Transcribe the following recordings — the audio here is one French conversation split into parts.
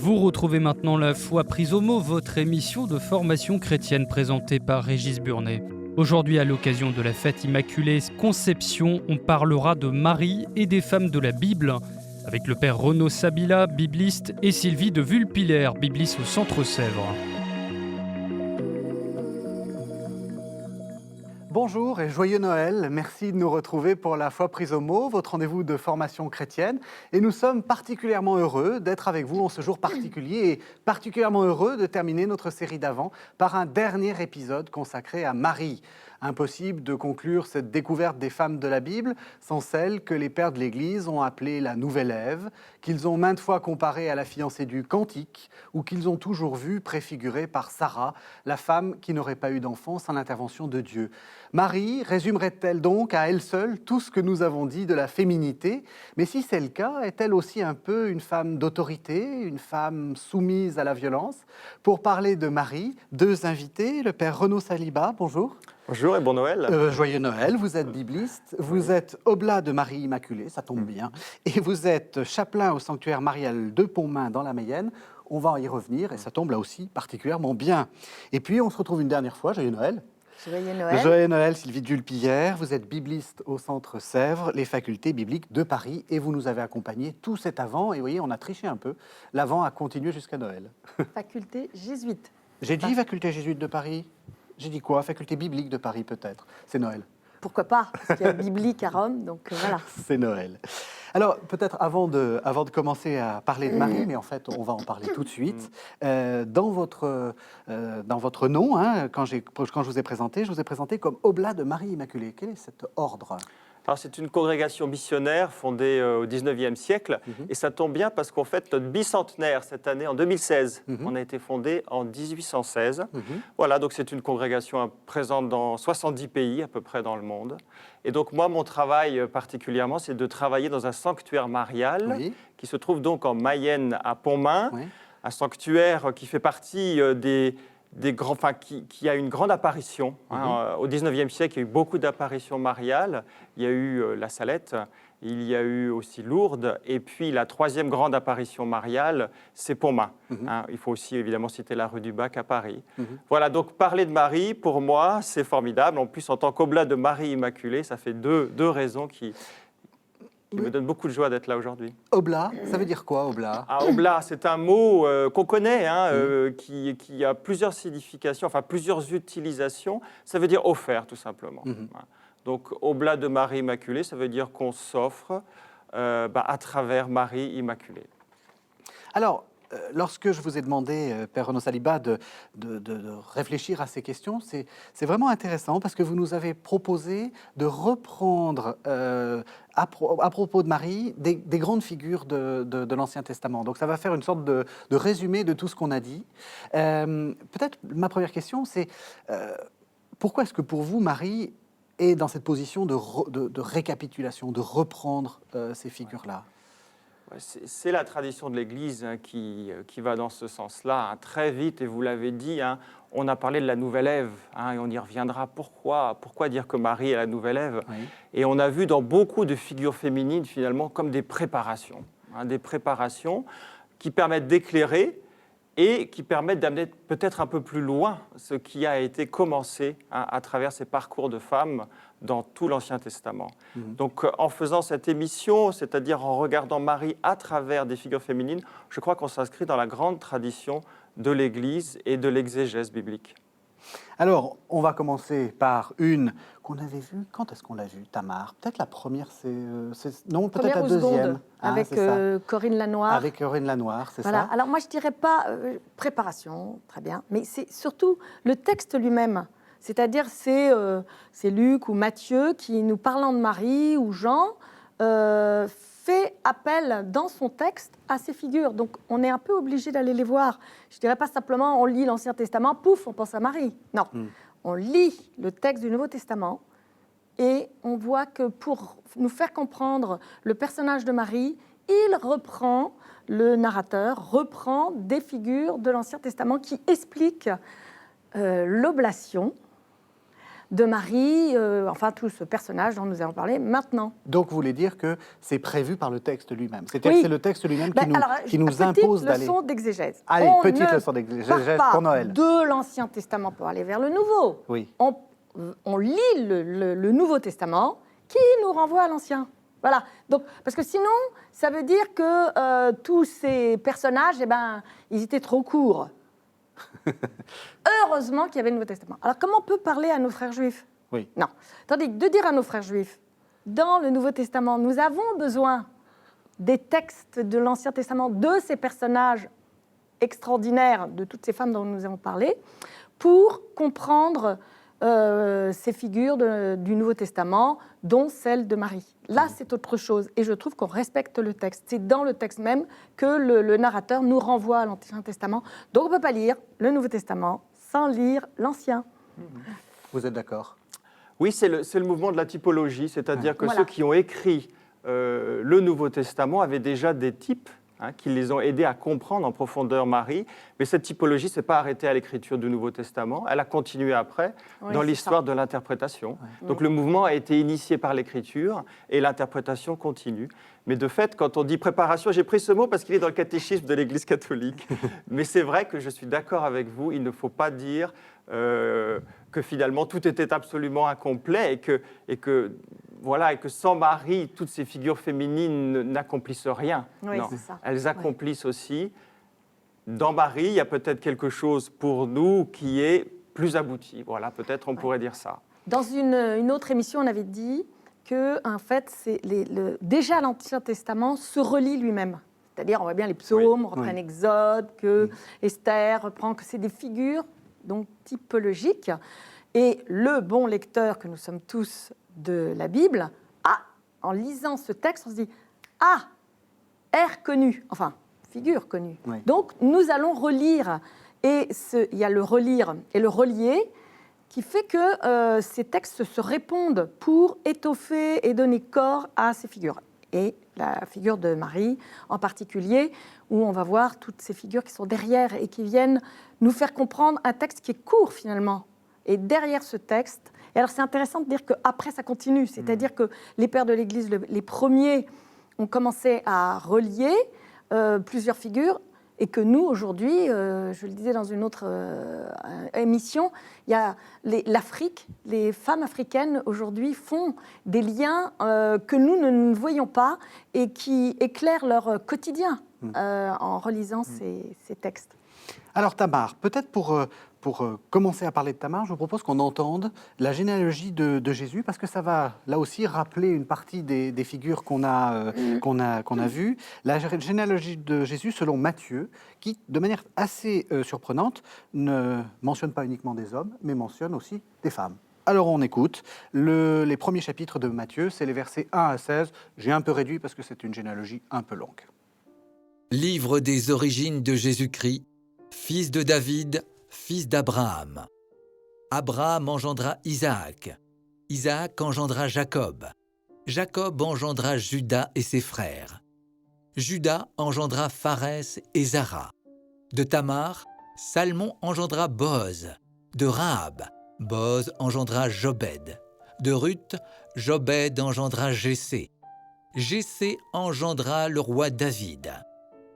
Vous retrouvez maintenant La Foi prise au mot, votre émission de formation chrétienne présentée par Régis Burnet. Aujourd'hui, à l'occasion de la fête Immaculée Conception, on parlera de Marie et des femmes de la Bible, avec le père Renaud Sabila, bibliste, et Sylvie de Vulpilaire, bibliste au Centre-Sèvres. Bonjour et joyeux Noël, merci de nous retrouver pour La Foi prise au mot, votre rendez-vous de formation chrétienne. Et nous sommes particulièrement heureux d'être avec vous en ce jour particulier et particulièrement heureux de terminer notre série d'Avent par un dernier épisode consacré à Marie. Impossible de conclure cette découverte des femmes de la Bible sans celle que les pères de l'Église ont appelée la Nouvelle Ève, qu'ils ont maintes fois comparée à la fiancée du Cantique ou qu'ils ont toujours vue préfigurée par Sarah, la femme qui n'aurait pas eu d'enfant sans l'intervention de Dieu. Marie résumerait-elle donc à elle seule tout ce que nous avons dit de la féminité? Mais si c'est le cas, est-elle aussi un peu une femme d'autorité, une femme soumise à la violence? Pour parler de Marie, deux invités, le père Renaud Sabila, bonjour. Bonjour et bon Noël. Joyeux Noël, vous êtes bibliste, vous êtes oblat de Marie Immaculée, ça tombe bien, et vous êtes chapelain au sanctuaire marial de Pontmain dans la Mayenne. On va y revenir et ça tombe là aussi particulièrement bien. Et puis on se retrouve une dernière fois, joyeux Noël. Joyeux Noël. Joyeux Noël, Sylvie de Vulpilaire. Vous êtes bibliste au Centre-Sèvres, les facultés bibliques de Paris, et vous nous avez accompagnés tout cet Avent. Et vous voyez, on a triché un peu. L'Avent a continué jusqu'à Noël. Faculté jésuite. J'ai dit faculté jésuite de Paris. J'ai dit quoi? Faculté biblique de Paris, peut-être. C'est Noël. Pourquoi pas? Parce qu'il y a biblique à Rome, donc voilà. C'est Noël. Alors, peut-être avant de commencer à parler de Marie, mais en fait, on va en parler tout de suite. Dans votre nom, hein, quand je vous ai présenté comme oblat de Marie Immaculée. Quel est cet ordre? Alors, c'est une congrégation missionnaire fondée au 19e siècle, et ça tombe bien parce qu'en fait, notre bicentenaire cette année, en 2016, on a été fondé en 1816. Voilà, donc c'est une congrégation présente dans 70 pays à peu près dans le monde. Et donc moi, mon travail particulièrement, c'est de travailler dans un sanctuaire marial qui se trouve donc en Mayenne à Pontmain, un sanctuaire qui fait partie qui a une grande apparition. Au 19e siècle, il y a eu beaucoup d'apparitions mariales. Il y a eu la Salette, il y a eu aussi Lourdes, et puis la troisième grande apparition mariale, c'est Pontmain. Il faut aussi évidemment citer la rue du Bac à Paris. Voilà, donc parler de Marie, pour moi, c'est formidable. En plus, en tant qu'oblat de Marie Immaculée, ça fait deux raisons qui me donne beaucoup de joie d'être là aujourd'hui. Oblat, ça veut dire quoi, oblat? Oblat, c'est un mot qu'on connaît, qui a plusieurs significations, enfin plusieurs utilisations. Ça veut dire offert, tout simplement. Donc, oblat de Marie Immaculée, ça veut dire qu'on s'offre à travers Marie Immaculée. Alors, lorsque je vous ai demandé, Père Renaud Sabila, de réfléchir à ces questions, c'est vraiment intéressant parce que vous nous avez proposé de reprendre, à propos de Marie, des grandes figures de l'Ancien Testament. Donc ça va faire une sorte de résumé de tout ce qu'on a dit. Peut-être ma première question, c'est pourquoi est-ce que pour vous, Marie est dans cette position de récapitulation, de reprendre ces figures-là? C'est la tradition de l'Église qui va dans ce sens-là. Très vite, et vous l'avez dit, on a parlé de la Nouvelle Ève, et on y reviendra. Pourquoi dire que Marie est la Nouvelle Ève? Et on a vu dans beaucoup de figures féminines, finalement, comme des préparations qui permettent d'éclairer et qui permettent d'amener peut-être un peu plus loin ce qui a été commencé à travers ces parcours de femmes dans tout l'Ancien Testament. Donc, en faisant cette émission, c'est-à-dire en regardant Marie à travers des figures féminines, je crois qu'on s'inscrit dans la grande tradition de l'Église et de l'exégèse biblique. Alors, on va commencer par une qu'on avait vue. Quand est-ce qu'on l'a vue, Tamar? Peut-être la première, non, peut-être la deuxième. Avec Corinne Lanoir. Avec Corinne Lanoir, c'est ça. Alors moi, je dirais pas préparation, très bien, mais c'est surtout le texte lui-même. C'est-à-dire, c'est Luc ou Matthieu qui, nous parlant de Marie, ou Jean, fait appel dans son texte à ces figures. Donc, on est un peu obligé d'aller les voir. Je ne dirais pas simplement, on lit l'Ancien Testament, pouf, on pense à Marie. Non, on lit le texte du Nouveau Testament et on voit que pour nous faire comprendre le personnage de Marie, le narrateur reprend des figures de l'Ancien Testament qui expliquent l'oblation de Marie, enfin tout ce personnage dont nous allons parler maintenant. Donc, vous voulez dire que c'est prévu par le texte lui-même. C'est-à-dire Oui. que c'est le texte lui-même qui nous petite impose d'aller... leçon d'exégèse. Allez, On petite ne leçon d'exégèse part pour pas Noël. de l'Ancien Testament pour aller vers le Nouveau. Oui. On lit le Nouveau Testament qui nous renvoie à l'Ancien. Voilà. Donc, parce que sinon, ça veut dire que tous ces personnages, eh ben, ils étaient trop courts. Heureusement qu'il y avait le Nouveau Testament. Alors, comment on peut parler à nos frères juifs? Oui. Non. Tandis que de dire à nos frères juifs, dans le Nouveau Testament, nous avons besoin des textes de l'Ancien Testament, de ces personnages extraordinaires, de toutes ces femmes dont nous avons parlé, pour comprendre ces figures du Nouveau Testament, dont celle de Marie. Là, c'est autre chose. Et je trouve qu'on respecte le texte. C'est dans le texte même que le narrateur nous renvoie à l'Ancien Testament. Donc, on ne peut pas lire le Nouveau Testament sans lire l'Ancien. Vous êtes d'accord? Oui, c'est le mouvement de la typologie, c'est-à-dire que Voilà. ceux qui ont écrit le Nouveau Testament avaient déjà des types qui les ont aidés à comprendre en profondeur Marie. Mais cette typologie ne s'est pas arrêtée à l'écriture du Nouveau Testament, elle a continué après dans l'histoire de l'interprétation. Donc le mouvement a été initié par l'écriture et l'interprétation continue. Mais de fait, quand on dit préparation, j'ai pris ce mot parce qu'il est dans le catéchisme de l'Église catholique. Mais c'est vrai que je suis d'accord avec vous, il ne faut pas dire que finalement tout était absolument incomplet et que sans Marie, toutes ces figures féminines n'accomplissent rien. Oui, non, c'est ça. elles accomplissent aussi. Dans Marie, il y a peut-être quelque chose pour nous qui est plus abouti. Voilà, peut-être on pourrait dire ça. Dans une autre émission, on avait dit que, en fait, déjà l'Ancien Testament se relie lui-même. C'est-à-dire, on voit bien les psaumes, reprennent Exode, que Esther reprend, que c'est des figures donc typologiques. Et le bon lecteur que nous sommes tous de la Bible, en lisant ce texte, on se dit « Ah, air connu », enfin, figure connue. Oui. Donc, nous allons relire. Et il y a le relire et le relier qui fait que ces textes se répondent pour étoffer et donner corps à ces figures. Et la figure de Marie en particulier, où on va voir toutes ces figures qui sont derrière et qui viennent nous faire comprendre un texte qui est court finalement. Et derrière ce texte, et alors c'est intéressant de dire qu'après ça continue, c'est-à-dire que les pères de l'Église, les premiers, ont commencé à relier plusieurs figures, et que nous, aujourd'hui, je le disais dans une autre émission, il y a l'Afrique, les femmes africaines aujourd'hui font des liens que nous ne voyons pas et qui éclairent leur quotidien en relisant ces textes. Alors Tamar, peut-être pour commencer à parler de Tamar, je vous propose qu'on entende la généalogie de Jésus, parce que ça va, là aussi, rappeler une partie des figures qu'on a vues. La généalogie de Jésus, selon Matthieu, qui, de manière assez surprenante, ne mentionne pas uniquement des hommes, mais mentionne aussi des femmes. Alors on écoute. Les premiers chapitres de Matthieu, c'est les versets 1 à 16. J'ai un peu réduit parce que c'est une généalogie un peu longue. Livre des origines de Jésus-Christ, fils de David, fils d'Abraham. Abraham engendra Isaac. Isaac engendra Jacob. Jacob engendra Juda et ses frères. Juda engendra Pharès et Zara. De Tamar, Salmon engendra Boz. De Rahab, Boz engendra Jobed. De Ruth, Jobed engendra Jessé. Jessé engendra le roi David.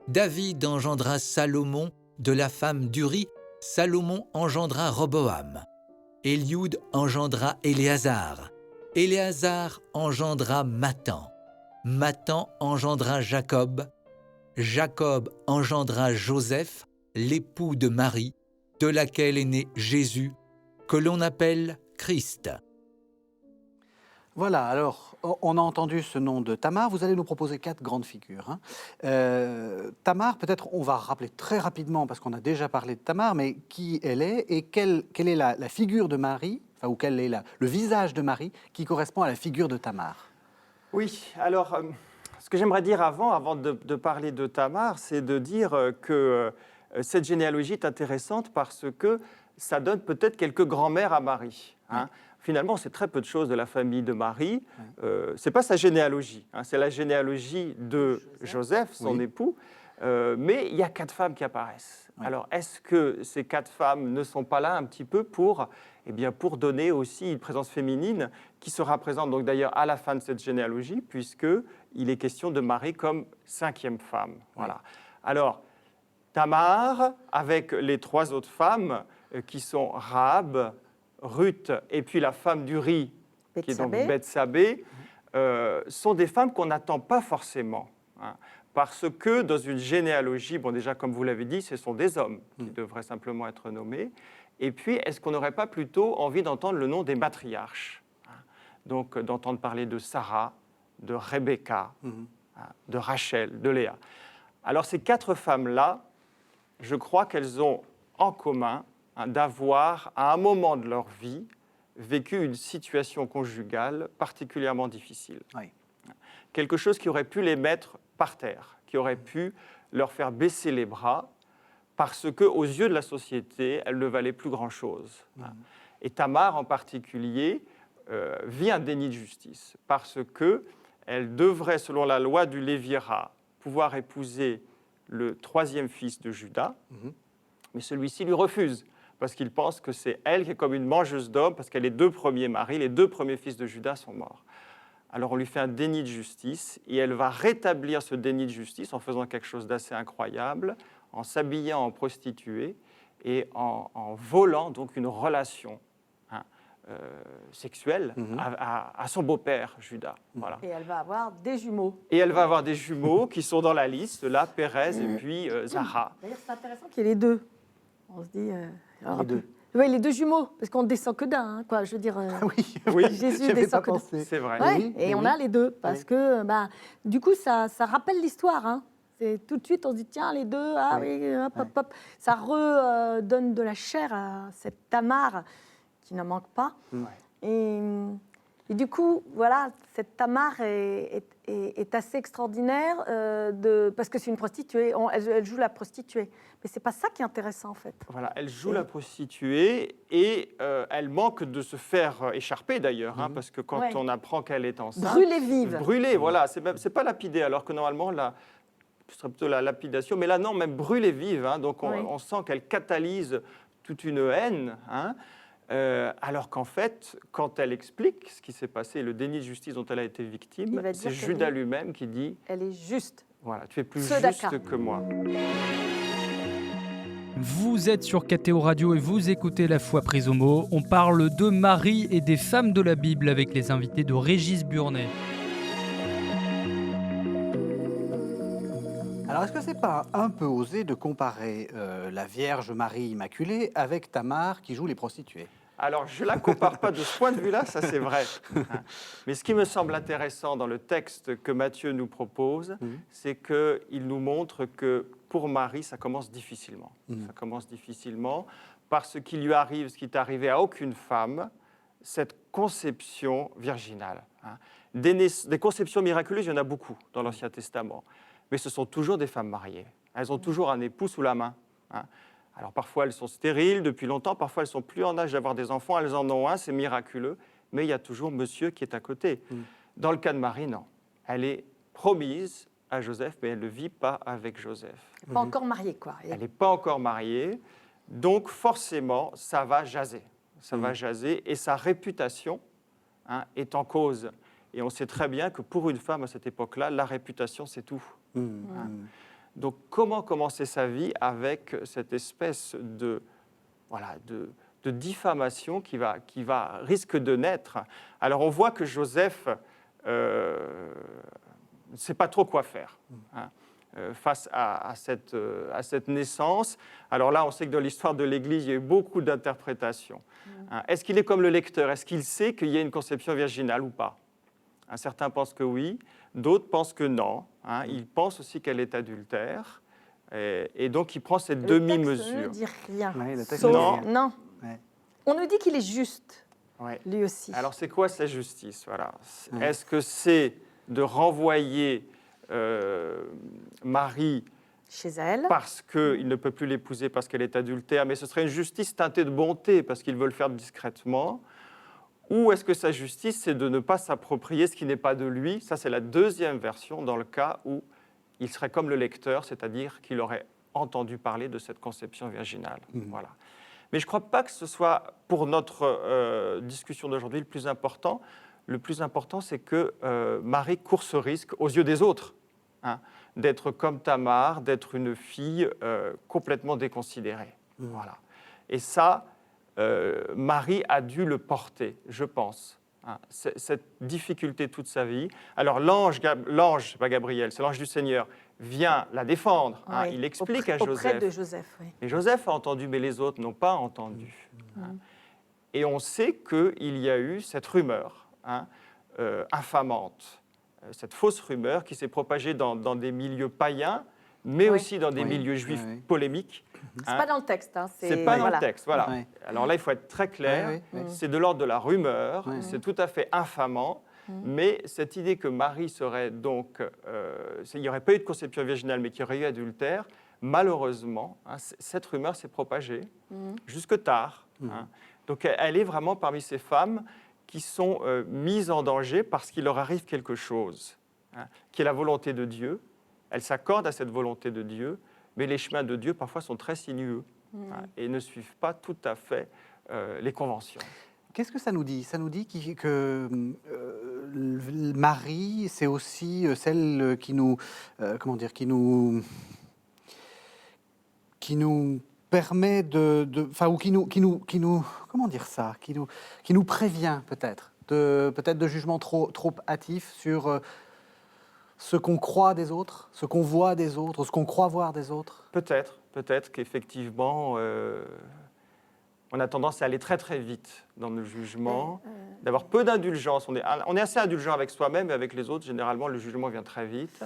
David engendra Salomon. De la femme d'Uri, Salomon engendra Roboam. Élioud engendra Éléazar. Éléazar engendra Mathan. Mathan engendra Jacob. Jacob engendra Joseph, l'époux de Marie, de laquelle est né Jésus, que l'on appelle Christ. Voilà, alors, on a entendu ce nom de Tamar. Vous allez nous proposer 4 grandes figures. Tamar, peut-être on va rappeler très rapidement, parce qu'on a déjà parlé de Tamar, mais qui elle est et quelle est la figure de Marie, enfin, ou quel est le visage de Marie qui correspond à la figure de Tamar. Oui, alors, ce que j'aimerais dire avant de parler de Tamar, c'est de dire que cette généalogie est intéressante parce que ça donne peut-être quelques grands-mères à Marie. Finalement, c'est très peu de choses de la famille de Marie. Ce n'est pas sa généalogie, c'est la généalogie de Joseph, son époux. Mais il y a 4 femmes qui apparaissent. Oui. Alors, est-ce que ces 4 femmes ne sont pas là un petit peu pour donner aussi une présence féminine qui sera présente donc d'ailleurs à la fin de cette généalogie, puisqu'il est question de Marie comme 5e femme. Voilà. Alors, Tamar, avec les 3 autres femmes, qui sont Rahab, Ruth, et puis la femme d'Uri, qui est donc Bethsabée, sont des femmes qu'on n'attend pas forcément. Hein, parce que dans une généalogie, bon déjà comme vous l'avez dit, ce sont des hommes qui devraient simplement être nommés. Et puis, est-ce qu'on n'aurait pas plutôt envie d'entendre le nom des matriarches, hein, donc d'entendre parler de Sarah, de Rebecca, hein, de Rachel, de Léa. Alors ces 4 femmes-là, je crois qu'elles ont en commun hein, d'avoir, à un moment de leur vie, vécu une situation conjugale particulièrement difficile. Oui. Quelque chose qui aurait pu les mettre par terre, qui aurait pu leur faire baisser les bras, parce qu'aux yeux de la société, elles ne valaient plus grand-chose. Et Tamar, en particulier, vit un déni de justice, parce qu'elle devrait, selon la loi du Lévirat, pouvoir épouser le 3e fils de Juda, mais celui-ci lui refuse, parce qu'il pense que c'est elle qui est comme une mangeuse d'hommes, parce qu'elle est 2 premiers maris, les 2 premiers fils de Juda sont morts. Alors on lui fait un déni de justice, et elle va rétablir ce déni de justice en faisant quelque chose d'assez incroyable, en s'habillant en prostituée et en volant donc une relation hein, sexuelle à son beau-père, Juda. Voilà. Et elle va avoir des jumeaux. Et elle va avoir des jumeaux qui sont dans la liste, là, Pérez et puis Zara. D'ailleurs, c'est intéressant qu'il y ait les 2. On se dit... Les 2. Oui, les 2 jumeaux, parce qu'on ne descend que d'un, hein, quoi. Je veux dire, Oui, Jésus j'avais descend pas que d'un. pensé. c'est vrai. Ouais, Oui, et oui. on a les 2, parce que, du coup, ça rappelle l'histoire. Hein. Tout de suite, on se dit, tiens, les 2, ah oui, hop, hop, hop. Ça redonne de la chair à cette Tamar qui n'en manque pas. Et du coup, voilà, cette Tamar est assez extraordinaire parce que c'est une prostituée. Elle joue la prostituée. Mais c'est pas ça qui est intéressant, en fait. Voilà, elle joue la prostituée et elle manque de se faire écharper d'ailleurs, hein, parce que quand on apprend qu'elle est enceinte... Brûlée vive. Brûlée, voilà, c'est pas lapidée, alors que normalement, ce serait plutôt la lapidation, mais là non, même brûlée vive, hein, donc on sent qu'elle catalyse toute une haine, hein, alors qu'en fait, quand elle explique ce qui s'est passé, le déni de justice dont elle a été victime, c'est Judas lui-même qui dit... Elle est juste. Voilà, tu es plus Sodaka. juste que moi. Vous êtes sur KTO Radio et vous écoutez La Foi prise au mot. On parle de Marie et des femmes de la Bible avec les invités de Régis Burnet. Alors, est-ce que c'est pas un peu osé de comparer la Vierge Marie Immaculée avec Tamar qui joue les prostituées? Alors, je ne la compare pas de ce point de vue-là, ça c'est vrai. Mais ce qui me semble intéressant dans le texte que Matthieu nous propose, c'est qu'il nous montre que pour Marie, ça commence difficilement. Ça commence difficilement parce qu'il lui arrive ce qui est arrivé à aucune femme, cette conception virginale. Des conceptions miraculeuses, il y en a beaucoup dans l'Ancien Testament. Mais ce sont toujours des femmes mariées. Elles ont toujours un époux sous la main. Alors parfois elles sont stériles depuis longtemps, parfois elles sont plus en âge d'avoir des enfants, elles en ont un, c'est miraculeux, mais il y a toujours monsieur qui est à côté. Dans le cas de Marie, non. Elle est promise à Joseph, mais elle ne vit pas avec Joseph. Pas encore mariée, quoi. Elle n'est pas encore mariée, donc forcément ça va jaser. Ça va jaser et sa réputation est en cause. Et on sait très bien que pour une femme à cette époque-là, la réputation c'est tout. Donc, comment commencer sa vie avec cette espèce de diffamation qui risque de naître? Alors, on voit que Joseph ne sait pas trop quoi faire face à cette naissance. Alors là, on sait que dans l'histoire de l'Église, il y a eu beaucoup d'interprétations. Est-ce qu'il est comme le lecteur? Est-ce qu'il sait qu'il y a une conception virginale ou pas? Certains pensent que oui, d'autres pensent que non. Ils pensent aussi qu'elle est adultère. Et donc, il prend cette demi-mesure. Le texte ne dit rien. Ouais, le texte ne dit Sauf- rien. Non. Ouais. On nous dit qu'il est juste, Ouais. lui aussi. Alors, c'est quoi sa justice? Voilà. Est-ce que c'est de renvoyer Marie Chez elle. parce qu'il ne peut plus l'épouser parce qu'elle est adultère, mais ce serait une justice teintée de bonté parce qu'il veut le faire discrètement? Ou est-ce que sa justice, c'est de ne pas s'approprier ce qui n'est pas de lui? Ça, c'est la deuxième version dans le cas où il serait comme le lecteur, c'est-à-dire qu'il aurait entendu parler de cette conception virginale. Voilà. Mais je ne crois pas que ce soit, pour notre discussion d'aujourd'hui, le plus important. Le plus important, c'est que Marie court ce risque aux yeux des autres, hein, d'être comme Tamar, d'être une fille complètement déconsidérée. Voilà. Et ça, Marie a dû le porter, je pense. Hein, cette difficulté toute sa vie. Alors l'ange, c'est pas Gabriel, c'est l'ange du Seigneur, vient la défendre. Hein, il explique à Joseph. Auprès de Joseph, oui. Et Joseph a entendu, mais les autres n'ont pas entendu. Hein. Et on sait qu'il y a eu cette rumeur, hein, infamante, cette fausse rumeur qui s'est propagée dans des milieux païens, mais aussi dans des milieux juifs polémiques. C'est pas dans le texte. Hein, c'est pas dans le texte, voilà. Alors là, il faut être très clair. C'est de l'ordre de la rumeur, c'est tout à fait infamant. Mais cette idée que Marie serait donc... il n'y aurait pas eu de conception virginale, mais qu'il y aurait eu adultère, malheureusement, hein, cette rumeur s'est propagée jusque tard. Hein. Donc elle est vraiment parmi ces femmes qui sont mises en danger parce qu'il leur arrive quelque chose, hein, qui est la volonté de Dieu. Elle s'accorde à cette volonté de Dieu, mais les chemins de Dieu parfois sont très sinueux, hein, et ne suivent pas tout à fait les conventions. Qu'est-ce que ça nous dit ? Ça nous dit que Marie, c'est aussi celle qui nous, qui nous permet ou qui nous, comment dire ça, qui nous prévient peut-être de jugements trop hâtifs sur ce qu'on croit des autres, ce qu'on voit des autres, ce qu'on croit voir des autres. Peut-être qu'effectivement, on a tendance à aller très très vite dans nos jugements, d'avoir peu d'indulgence. On est assez indulgent avec soi-même et avec les autres. Généralement, le jugement vient très vite.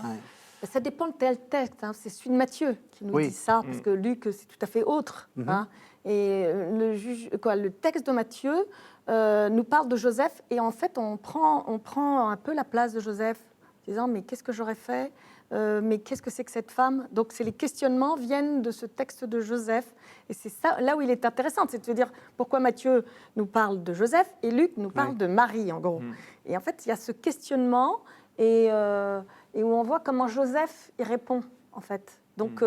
Ça dépend de tel texte. Hein. C'est celui de Matthieu qui nous dit ça, parce que Luc, c'est tout à fait autre. Hein. Et le texte de Matthieu nous parle de Joseph, et en fait, on prend un peu la place de Joseph, en disant, mais qu'est-ce que j'aurais fait ? Mais qu'est-ce que c'est que cette femme ? Donc, les questionnements viennent de ce texte de Joseph. Et c'est ça, là où il est intéressant, c'est de se dire pourquoi Matthieu nous parle de Joseph et Luc nous parle de Marie, en gros. Et en fait, il y a ce questionnement et où on voit comment Joseph y répond, en fait. Donc,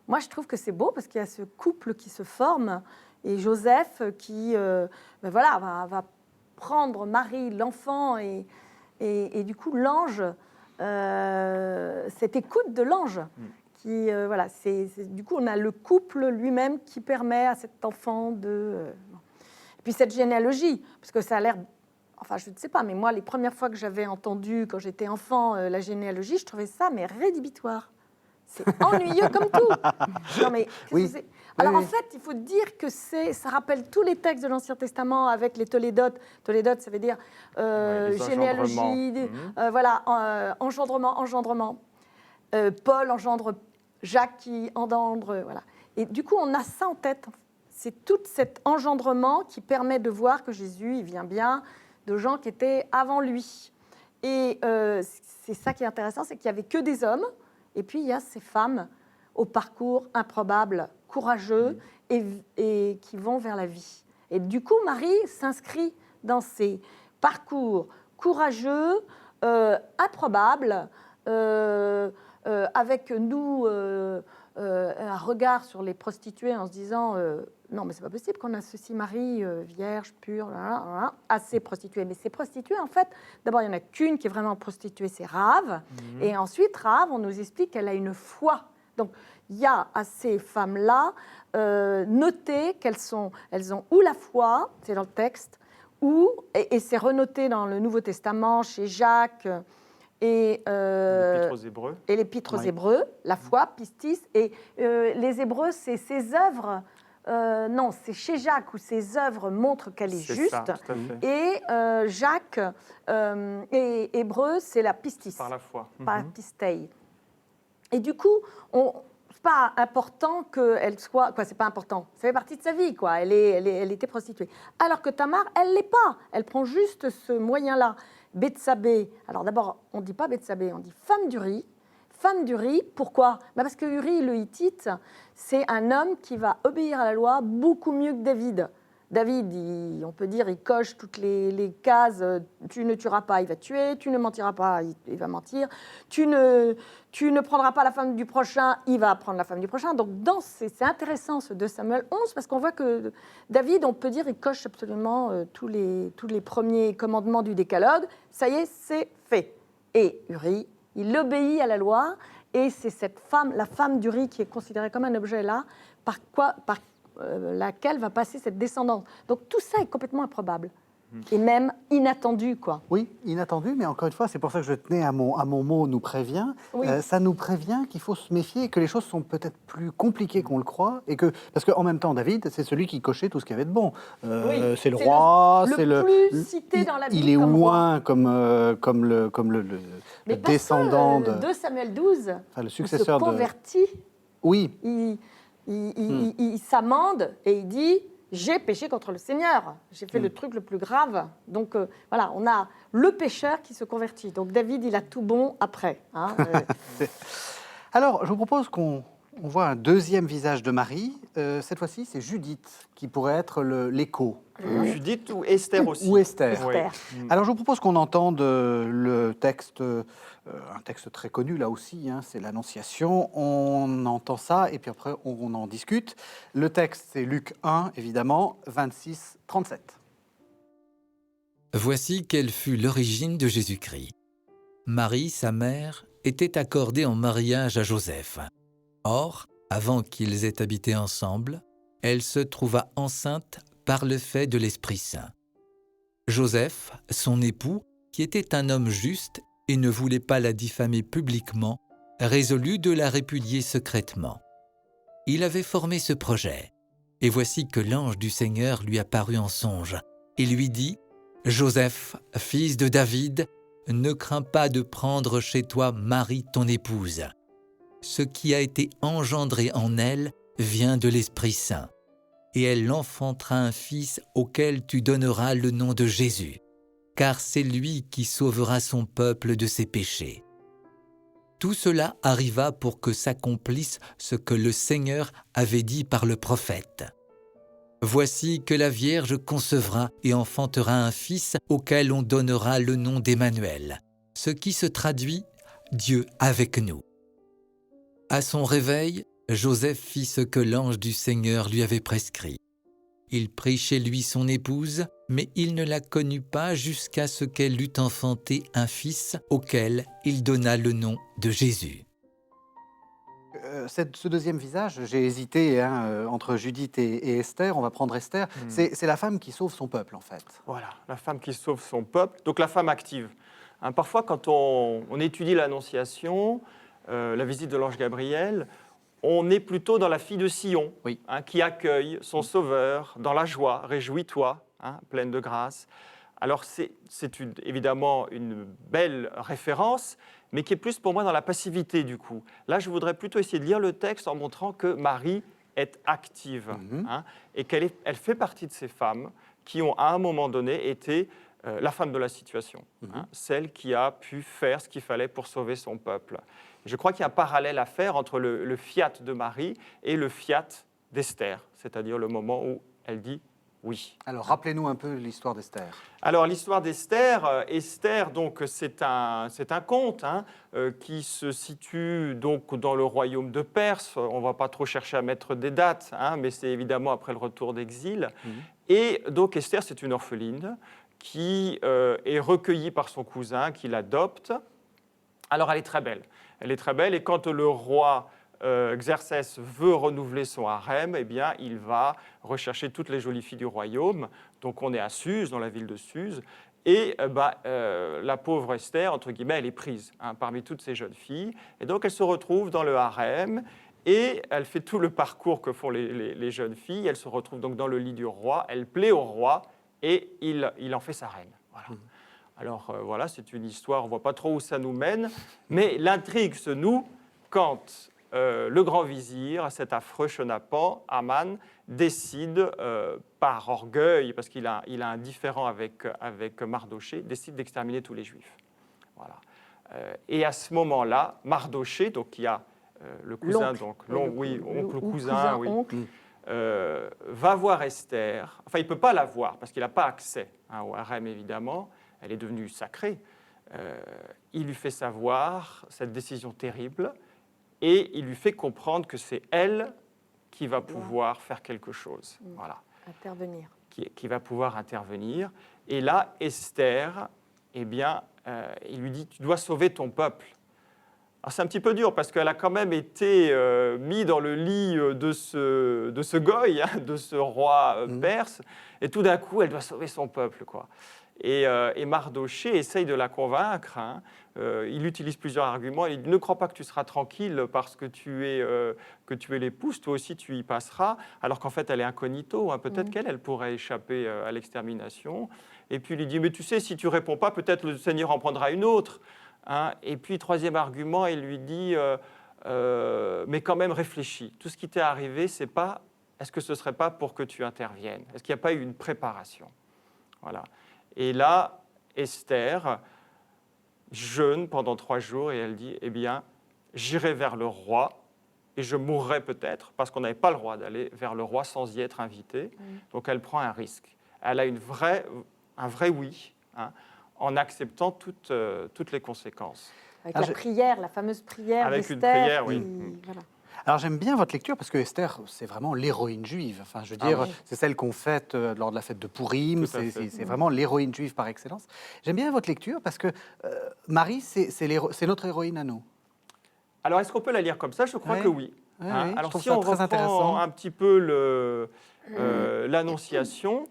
moi, je trouve que c'est beau parce qu'il y a ce couple qui se forme et Joseph qui va prendre Marie, l'enfant, et du coup, l'ange... cette écoute de l'ange qui du coup on a le couple lui-même qui permet à cet enfant de et puis cette généalogie, parce que ça a l'air, enfin je ne sais pas, mais moi les premières fois que j'avais entendu quand j'étais enfant la généalogie, je trouvais ça mais rédhibitoire. C'est ennuyeux comme tout. Non mais alors en fait, il faut dire que ça rappelle tous les textes de l'Ancien Testament avec les tolédotes. Tolédotes, ça veut dire généalogie, engendrement. Paul engendre Jacques qui engendre, voilà. Et du coup, on a ça en tête. C'est tout cet engendrement qui permet de voir que Jésus, il vient bien de gens qui étaient avant lui. Et c'est ça qui est intéressant, c'est qu'il n'y avait que des hommes. Et puis, il y a ces femmes au parcours improbable, courageux et qui vont vers la vie. Et du coup, Marie s'inscrit dans ces parcours courageux, improbables, avec nous un regard sur les prostituées en se disant non, mais c'est pas possible qu'on associe Marie, vierge, pure, à ces prostituées. Mais ces prostituées, en fait, d'abord, il n'y en a qu'une qui est vraiment prostituée, c'est Rahab. Et ensuite, Rahab, on nous explique qu'elle a une foi. Donc, il y a à ces femmes-là noté qu'elles ont ou la foi, c'est dans le texte, ou, et c'est renoté dans le Nouveau Testament, chez Jacques et l'Épître aux Hébreux, la foi, pistis, et les Hébreux, c'est ses œuvres. Non, c'est chez Jacques où ses œuvres montrent qu'elle est juste. Ça, et Jacques et Hébreu, c'est la pistis. Par la foi. Par la pistei. Et du coup, c'est pas important qu'elle soit... c'est pas important. Ça fait partie de sa vie, quoi. Elle était prostituée. Alors que Tamar, elle l'est pas. Elle prend juste ce moyen-là. Bethsabée. Alors d'abord, on dit pas Bethsabée, on dit femme d'Uri. Femme d'Uri, pourquoi ? Parce que Uri, le Hittite, c'est un homme qui va obéir à la loi beaucoup mieux que David. David, on peut dire, il coche toutes les cases. Tu ne tueras pas, il va tuer. Tu ne mentiras pas, il va mentir. Tu ne prendras pas la femme du prochain, il va prendre la femme du prochain. Donc, c'est intéressant ce 2 Samuel 11 parce qu'on voit que David, on peut dire, il coche absolument tous les premiers commandements du décalogue. Ça y est, c'est fait. Et Uri, il obéit à la loi. Et c'est cette femme, la femme d'Uri, qui est considérée comme un objet là, par laquelle va passer cette descendance. Donc tout ça est complètement improbable. Et même inattendu, quoi. Oui, inattendu, mais encore une fois, c'est pour ça que je tenais à mon mot nous prévient. Oui. Ça nous prévient qu'il faut se méfier, que les choses sont peut-être plus compliquées qu'on le croit, parce qu'en même temps, David, c'est celui qui cochait tout ce qu'il y avait de bon. Oui, c'est le roi, c'est le plus cité dans la Bible. Il est comme loin roi. comme le Mais parce descendant que, 2 Samuel 12, le il successeur se convertit, Oui, il s'amende et il dit « J'ai péché contre le Seigneur, j'ai fait le truc le plus grave. » Donc voilà, on a le pécheur qui se convertit. Donc David, il a tout bon après. Hein, Alors, je vous propose qu'on voit un deuxième visage de Marie. Cette fois-ci, c'est Judith qui pourrait être l'écho. Judith ou Esther aussi. Ou Esther. Esther. Oui. Alors, je vous propose qu'on entende le texte, un texte très connu là aussi, hein, c'est l'Annonciation. On entend ça et puis après, on en discute. Le texte, c'est Luc 1, évidemment, 26-37. Voici quelle fut l'origine de Jésus-Christ. Marie, sa mère, était accordée en mariage à Joseph. Or, avant qu'ils aient habité ensemble, elle se trouva enceinte par le fait de l'Esprit Saint. Joseph, son époux, qui était un homme juste et ne voulait pas la diffamer publiquement, résolut de la répudier secrètement. Il avait formé ce projet, et voici que l'ange du Seigneur lui apparut en songe et lui dit « Joseph, fils de David, ne crains pas de prendre chez toi Marie ton épouse. Ce qui a été engendré en elle vient de l'Esprit Saint, et elle enfantera un fils auquel tu donneras le nom de Jésus, car c'est lui qui sauvera son peuple de ses péchés. » Tout cela arriva pour que s'accomplisse ce que le Seigneur avait dit par le prophète. Voici que la Vierge concevra et enfantera un fils auquel on donnera le nom d'Emmanuel, ce qui se traduit « Dieu avec nous ». À son réveil, Joseph fit ce que l'ange du Seigneur lui avait prescrit. Il prit chez lui son épouse, mais il ne la connut pas jusqu'à ce qu'elle eût enfanté un fils auquel il donna le nom de Jésus. Ce deuxième visage, j'ai hésité entre Judith et Esther. On va prendre Esther. C'est la femme qui sauve son peuple, en fait. Voilà, la femme qui sauve son peuple, donc la femme active. Hein, parfois, quand on étudie l'Annonciation, la visite de l'ange Gabriel, on est plutôt dans la fille de Sion, Oui. Qui accueille son sauveur dans la joie. Réjouis-toi, pleine de grâce. Alors, c'est évidemment une belle référence, mais qui est plus pour moi dans la passivité, du coup. Là, je voudrais plutôt essayer de lire le texte en montrant que Marie est active, et qu'elle fait partie de ces femmes qui ont, à un moment donné, été la femme de la situation, celle qui a pu faire ce qu'il fallait pour sauver son peuple. Je crois qu'il y a un parallèle à faire entre le fiat de Marie et le fiat d'Esther, c'est-à-dire le moment où elle dit oui. Alors, rappelez-nous un peu l'histoire d'Esther. Alors, l'histoire d'Esther, donc, c'est un conte qui se situe donc dans le royaume de Perse. On ne va pas trop chercher à mettre des dates, mais c'est évidemment après le retour d'exil. Et donc, Esther, c'est une orpheline qui est recueillie par son cousin, qui l'adopte. Alors, elle est très belle. Elle est très belle, et quand le roi Xerxès veut renouveler son harem, eh bien, il va rechercher toutes les jolies filles du royaume. Donc, on est à Suse, dans la ville de Suse, et la pauvre Esther, entre guillemets, elle est prise parmi toutes ces jeunes filles. Et donc, elle se retrouve dans le harem, et elle fait tout le parcours que font les jeunes filles. Elle se retrouve donc dans le lit du roi, elle plaît au roi, et il en fait sa reine. Voilà. Alors, voilà, c'est une histoire, on ne voit pas trop où ça nous mène, mais l'intrigue se noue quand le grand vizir, cet affreux chenapan, Aman, décide, par orgueil, parce qu'il a un différend avec Mardoché, décide d'exterminer tous les Juifs. Voilà. Et à ce moment-là, Mardoché, donc qui a le cousin, l'oncle. donc, oncle, cousin, oui, oncle. va voir Esther. Enfin, il ne peut pas la voir parce qu'il n'a pas accès au harem, évidemment. Elle est devenue sacrée. Il lui fait savoir cette décision terrible et il lui fait comprendre que c'est elle qui va pouvoir faire quelque chose. Voilà. Intervenir. Qui va pouvoir intervenir. Et là, Esther, eh bien, il lui dit, tu dois sauver ton peuple. Alors, c'est un petit peu dur parce qu'elle a quand même été mise dans le lit de ce goy, hein, de ce roi perse, et tout d'un coup, elle doit sauver son peuple, quoi. Et Mardochée essaye de la convaincre. Hein. Il utilise plusieurs arguments. Il dit, ne crois pas que tu seras tranquille parce que tu es l'épouse, toi aussi tu y passeras, alors qu'en fait elle est incognito. Hein. Peut-être qu'elle pourrait échapper à l'extermination. Et puis il lui dit, mais tu sais, si tu réponds pas, peut-être le Seigneur en prendra une autre. Hein. Et puis troisième argument, il lui dit, mais quand même réfléchis. Tout ce qui t'est arrivé, c'est pas, est-ce que ce serait pas pour que tu interviennes? Est-ce qu'il n'y a pas eu une préparation? Voilà. Et là, Esther jeûne pendant 3 jours et elle dit, eh bien, j'irai vers le roi et je mourrai peut-être parce qu'on n'avait pas le droit d'aller vers le roi sans y être invité. Donc elle prend un risque. Elle a un vrai oui, hein, en acceptant toutes les conséquences. Avec la prière, la fameuse prière avec d'Esther. Une prière, oui. Voilà. Alors j'aime bien votre lecture parce que Esther, c'est vraiment l'héroïne juive. Enfin, je veux dire, c'est celle qu'on fête lors de la fête de Pourim. C'est vraiment l'héroïne juive par excellence. J'aime bien votre lecture parce que Marie, c'est notre héroïne à nous. Alors, est-ce qu'on peut la lire comme ça? Je crois que oui. Oui, Hein. oui, Alors, si on reprend un petit peu l'annonciation,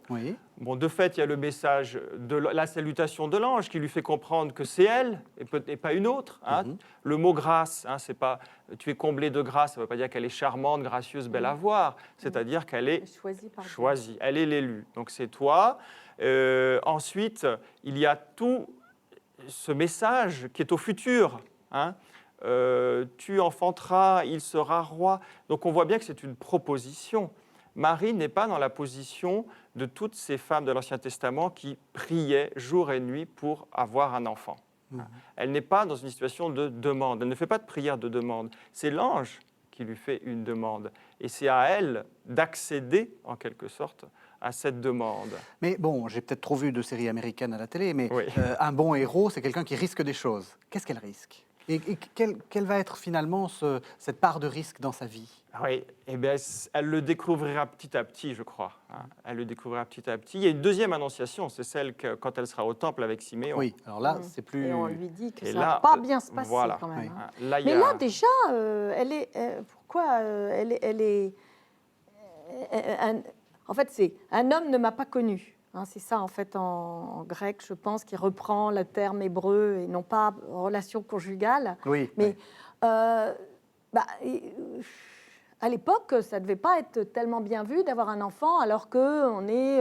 bon, de fait, il y a le message de la salutation de l'ange qui lui fait comprendre que c'est elle et pas une autre. Hein. Le mot grâce, hein, c'est pas tu es comblée de grâce, ça ne veut pas dire qu'elle est charmante, gracieuse, belle à voir, c'est-à-dire qu'elle est choisie, elle est l'élue. Donc c'est toi. Ensuite, il y a tout ce message qui est au futur. Hein. Tu enfanteras, il sera roi. Donc on voit bien que c'est une proposition. Marie n'est pas dans la position de toutes ces femmes de l'Ancien Testament qui priaient jour et nuit pour avoir un enfant. Elle n'est pas dans une situation de demande. Elle ne fait pas de prière de demande. C'est l'ange qui lui fait une demande. Et c'est à elle d'accéder, en quelque sorte, à cette demande. Mais bon, j'ai peut-être trop vu de séries américaines à la télé, mais un bon héros, c'est quelqu'un qui risque des choses. Qu'est-ce qu'elle risque ? Et quelle va être finalement cette part de risque dans sa vie? Oui, eh bien, elle le découvrira petit à petit, je crois. Hein. Elle le découvrira petit à petit. Il y a une deuxième annonciation, c'est celle que quand elle sera au temple avec Siméon. Oui, alors là, c'est plus... Et on lui dit que ça ne va pas bien se passer quand même. Hein. Là, mais là, déjà, elle est... pourquoi elle est... en fait, c'est « un homme ne m'a pas connu ». Hein, c'est ça, en fait, en grec, je pense, qui reprend le terme hébreu et non pas relation conjugale. Oui. Mais à l'époque, ça ne devait pas être tellement bien vu d'avoir un enfant alors qu'on est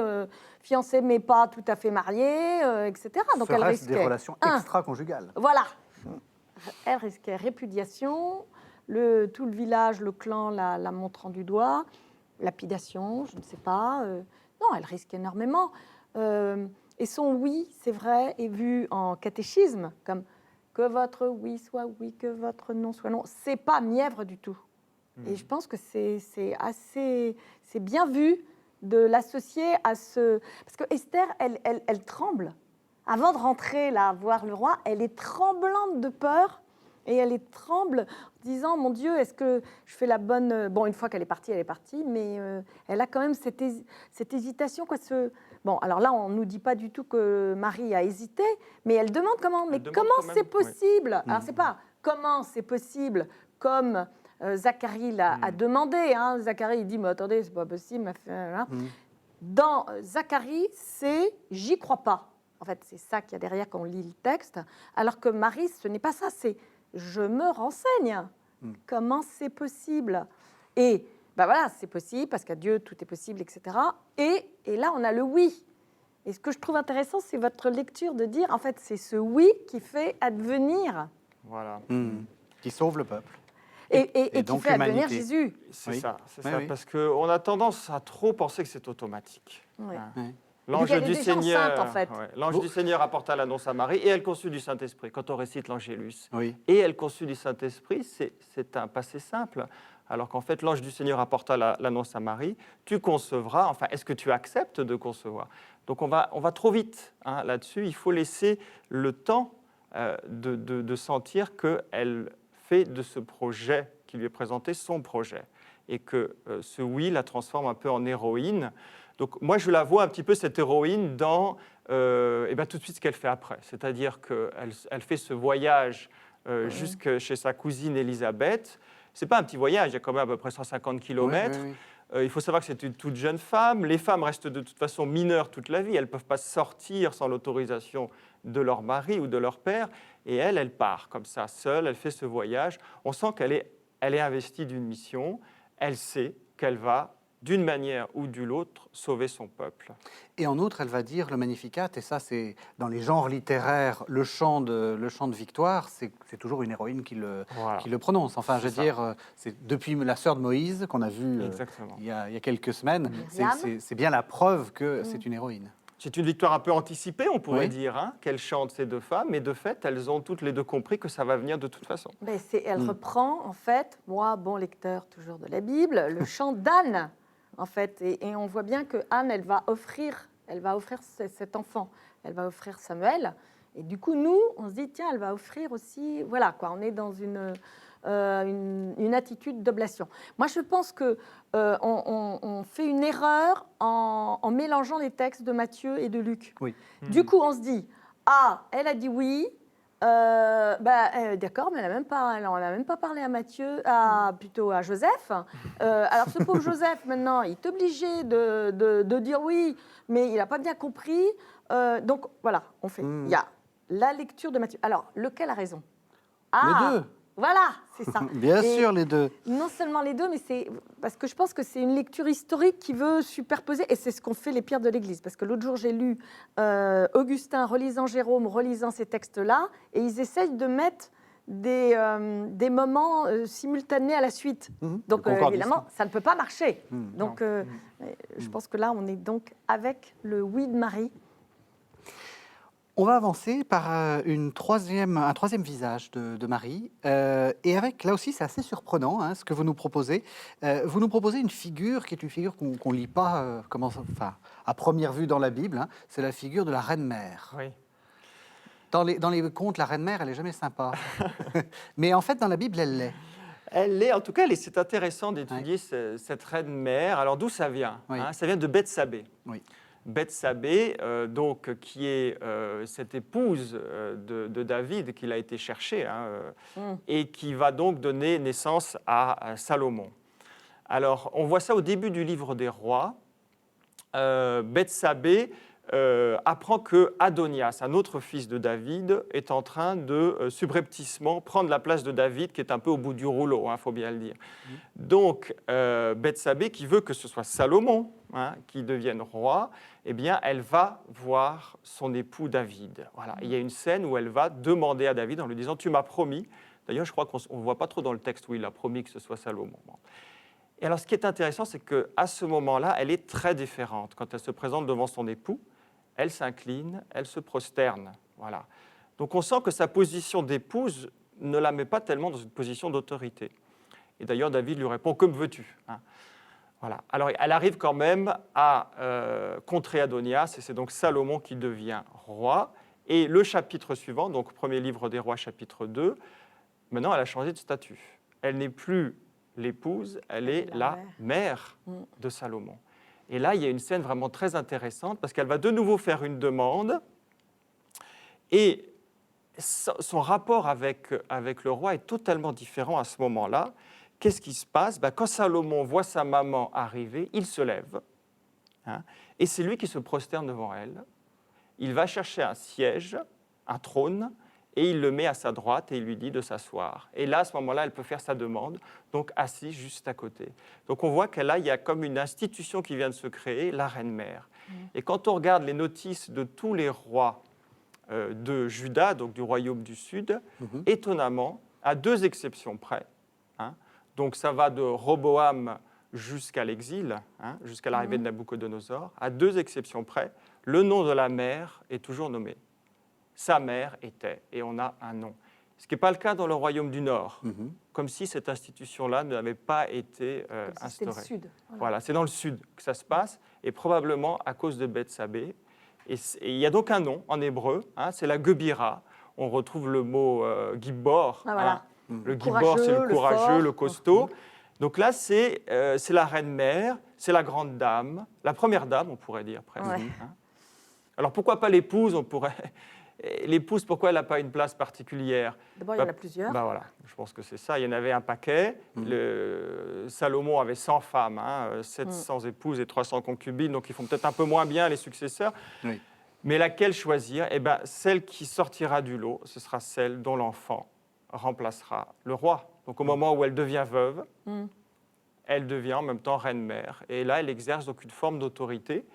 fiancé mais pas tout à fait marié, etc. Donc elle risquait des relations extra-conjugales. Voilà. Elle risquait répudiation, tout le village, le clan la montrant du doigt, lapidation, je ne sais pas... Non, elle risque énormément. Et son oui, c'est vrai, est vu en catéchisme, comme que votre oui soit oui, que votre non soit non. C'est pas mièvre du tout. Et je pense que c'est bien vu de l'associer à ce... Parce que Esther, elle tremble. Avant de rentrer là, voir le roi, elle est tremblante de peur. Et elle tremble en disant, mon Dieu, est-ce que je fais la bonne... Bon, une fois qu'elle est partie, mais elle a quand même cette hésitation. Quoi, Bon, alors là, on ne nous dit pas du tout que Marie a hésité, mais elle demande comment. Mais comment c'est possible? Alors, c'est pas comment c'est possible, comme Zacharie a demandé. Hein. Zacharie, il dit, mais attendez, c'est pas possible. Dans Zacharie, c'est « j'y crois pas ». En fait, c'est ça qu'il y a derrière quand on lit le texte. Alors que Marie, ce n'est pas ça, c'est je me renseigne. Comment c'est possible? Et ben voilà, c'est possible parce qu'à Dieu tout est possible, etc. Et là, on a le oui. Et ce que je trouve intéressant, c'est votre lecture de dire, en fait, c'est ce oui qui fait advenir. Voilà. Qui sauve le peuple. Et qui fait advenir Jésus. C'est ça, parce qu'on a tendance à trop penser que c'est automatique. Oui. Hein. L'ange elle est du déjà Seigneur, enceinte, en fait. l'ange du Seigneur apporta l'annonce à Marie et elle conçut du Saint-Esprit. Quand on récite l'Angélus, Oui. et elle conçut du Saint-Esprit, c'est un passé simple. Alors qu'en fait, l'ange du Seigneur apporta l'annonce à Marie, tu concevras, enfin, est-ce que tu acceptes de concevoir? Donc on va trop vite là-dessus, il faut laisser le temps de sentir qu'elle fait de ce projet qui lui est présenté son projet, et que ce oui la transforme un peu en héroïne. Donc moi, je la vois un petit peu, cette héroïne, dans tout de suite ce qu'elle fait après. C'est-à-dire qu'elle fait ce voyage jusque chez sa cousine Élisabeth. Ce n'est pas un petit voyage, il y a quand même à peu près 150 kilomètres. Il faut savoir que c'est une toute jeune femme. Les femmes restent de toute façon mineures toute la vie. Elles ne peuvent pas sortir sans l'autorisation de leur mari ou de leur père. Et elle part comme ça, seule. Elle fait ce voyage. On sent qu'elle est investie d'une mission. Elle sait qu'elle va, d'une manière ou d'une autre, sauver son peuple. Et en outre, elle va dire le Magnificat, et ça, c'est dans les genres littéraires, le chant de victoire, c'est toujours une héroïne qui le prononce. Enfin, je veux dire, c'est depuis la sœur de Moïse qu'on a vu il y a quelques semaines, c'est bien la preuve que c'est une héroïne. C'est une victoire un peu anticipée, on pourrait dire, qu'elles chantent ces deux femmes, mais de fait, elles ont toutes les deux compris que ça va venir de toute façon. Mais elle reprend, en fait, moi, bon lecteur toujours de la Bible, le chant d'Anne, en fait. Et on voit bien que Anne, elle va offrir cet enfant, elle va offrir Samuel. Et du coup, nous, on se dit, tiens, elle va offrir aussi... Voilà, quoi, on est dans une attitude d'oblation. Moi, je pense que on fait une erreur en mélangeant les textes de Matthieu et de Luc. Oui. Du coup, on se dit, elle a dit oui, d'accord, mais elle n'en a même pas parlé à Matthieu, plutôt à Joseph. Alors, ce pauvre Joseph, maintenant, il est obligé de dire oui, mais il n'a pas bien compris. Donc, voilà, on fait. Il y a la lecture de Matthieu. Alors, lequel a raison? Les deux. Voilà, c'est ça. Bien sûr, les deux. Non seulement les deux, mais c'est parce que je pense que c'est une lecture historique qui veut superposer, et c'est ce qu'ont fait les pères de l'Église. Parce que l'autre jour, j'ai lu Augustin relisant Jérôme, relisant ces textes-là, et ils essayent de mettre des moments simultanés à la suite. Donc, évidemment, ça ne peut pas marcher. Donc, je pense que là, on est donc avec le oui de Marie. On va avancer par un troisième visage de Marie, et avec, là aussi c'est assez surprenant ce que vous nous proposez. Vous nous proposez une figure qui est une figure qu'on ne lit pas à première vue dans la Bible, c'est la figure de la Reine-Mère. Oui. Dans les contes, la Reine-Mère, elle n'est jamais sympa. Mais en fait, dans la Bible, elle l'est. Elle l'est, en tout cas, c'est intéressant d'étudier cette Reine-Mère. Alors d'où ça vient? Ça vient de Bethsabée. Oui. Bethsabée, donc, qui est cette épouse de David qu'il a été chercher, et qui va donc donner naissance à Salomon. Alors, on voit ça au début du livre des rois. Bethsabée apprend que Adonias, un autre fils de David, est en train de subrepticement prendre la place de David, qui est un peu au bout du rouleau, faut bien le dire. Donc, Bethsabée, qui veut que ce soit Salomon qui devienne roi, eh bien, elle va voir son époux David. Voilà. Il y a une scène où elle va demander à David en lui disant « Tu m'as promis ». D'ailleurs, je crois qu'on ne voit pas trop dans le texte où il a promis que ce soit Salomon. Bon. Et alors, ce qui est intéressant, c'est qu'à ce moment-là, elle est très différente. Quand elle se présente devant son époux, elle s'incline, elle se prosterne. Voilà. Donc, on sent que sa position d'épouse ne la met pas tellement dans une position d'autorité. Et d'ailleurs, David lui répond « Que me veux-tu » Voilà. Alors, elle arrive quand même à contrer Adonias, et c'est donc Salomon qui devient roi. Et le chapitre suivant, donc premier livre des rois, chapitre 2, maintenant, elle a changé de statut. Elle n'est plus l'épouse, elle est la mère de Salomon. Et là, il y a une scène vraiment très intéressante, parce qu'elle va de nouveau faire une demande, et son rapport avec le roi est totalement différent à ce moment-là. Qu'est-ce qui se passe? Quand Salomon voit sa maman arriver, il se lève, et c'est lui qui se prosterne devant elle. Il va chercher un siège, un trône, et il le met à sa droite et il lui dit de s'asseoir. Et là, à ce moment-là, elle peut faire sa demande, donc assise juste à côté. Donc on voit qu'il y a comme une institution qui vient de se créer, la Reine-Mère. Et quand on regarde les notices de tous les rois de Juda, donc du royaume du Sud, étonnamment, à 2 exceptions près, donc ça va de Roboam jusqu'à l'exil, jusqu'à l'arrivée de Nabuchodonosor, à 2 exceptions près, le nom de la mère est toujours nommé. Sa mère était, et on a un nom. Ce qui n'est pas le cas dans le royaume du Nord, comme si cette institution-là n'avait pas été Comme si c'était instaurée. le sud. Voilà, c'est dans le sud que ça se passe, et probablement à cause de Bethsabée. Et il y a donc un nom en hébreu, c'est la Gebira. On retrouve le mot Gibbor. Ah, voilà. Le Gibbor, c'est le courageux, fort. le costaud. Donc là, c'est la reine-mère, c'est la grande dame, la première dame, on pourrait dire presque. Ouais. Alors pourquoi pas l'épouse, on pourrait... L'épouse, pourquoi elle n'a pas une place particulière? D'abord, il y en a plusieurs. Voilà, je pense que c'est ça. Il y en avait un paquet. Salomon avait 100 femmes, 700 épouses et 300 concubines, donc ils font peut-être un peu moins bien les successeurs. Oui. Mais laquelle choisir? Eh bien, celle qui sortira du lot, ce sera celle dont l'enfant remplacera le roi. Donc au moment où elle devient veuve, elle devient en même temps reine-mère. Et là, elle exerce donc une forme d'autorité.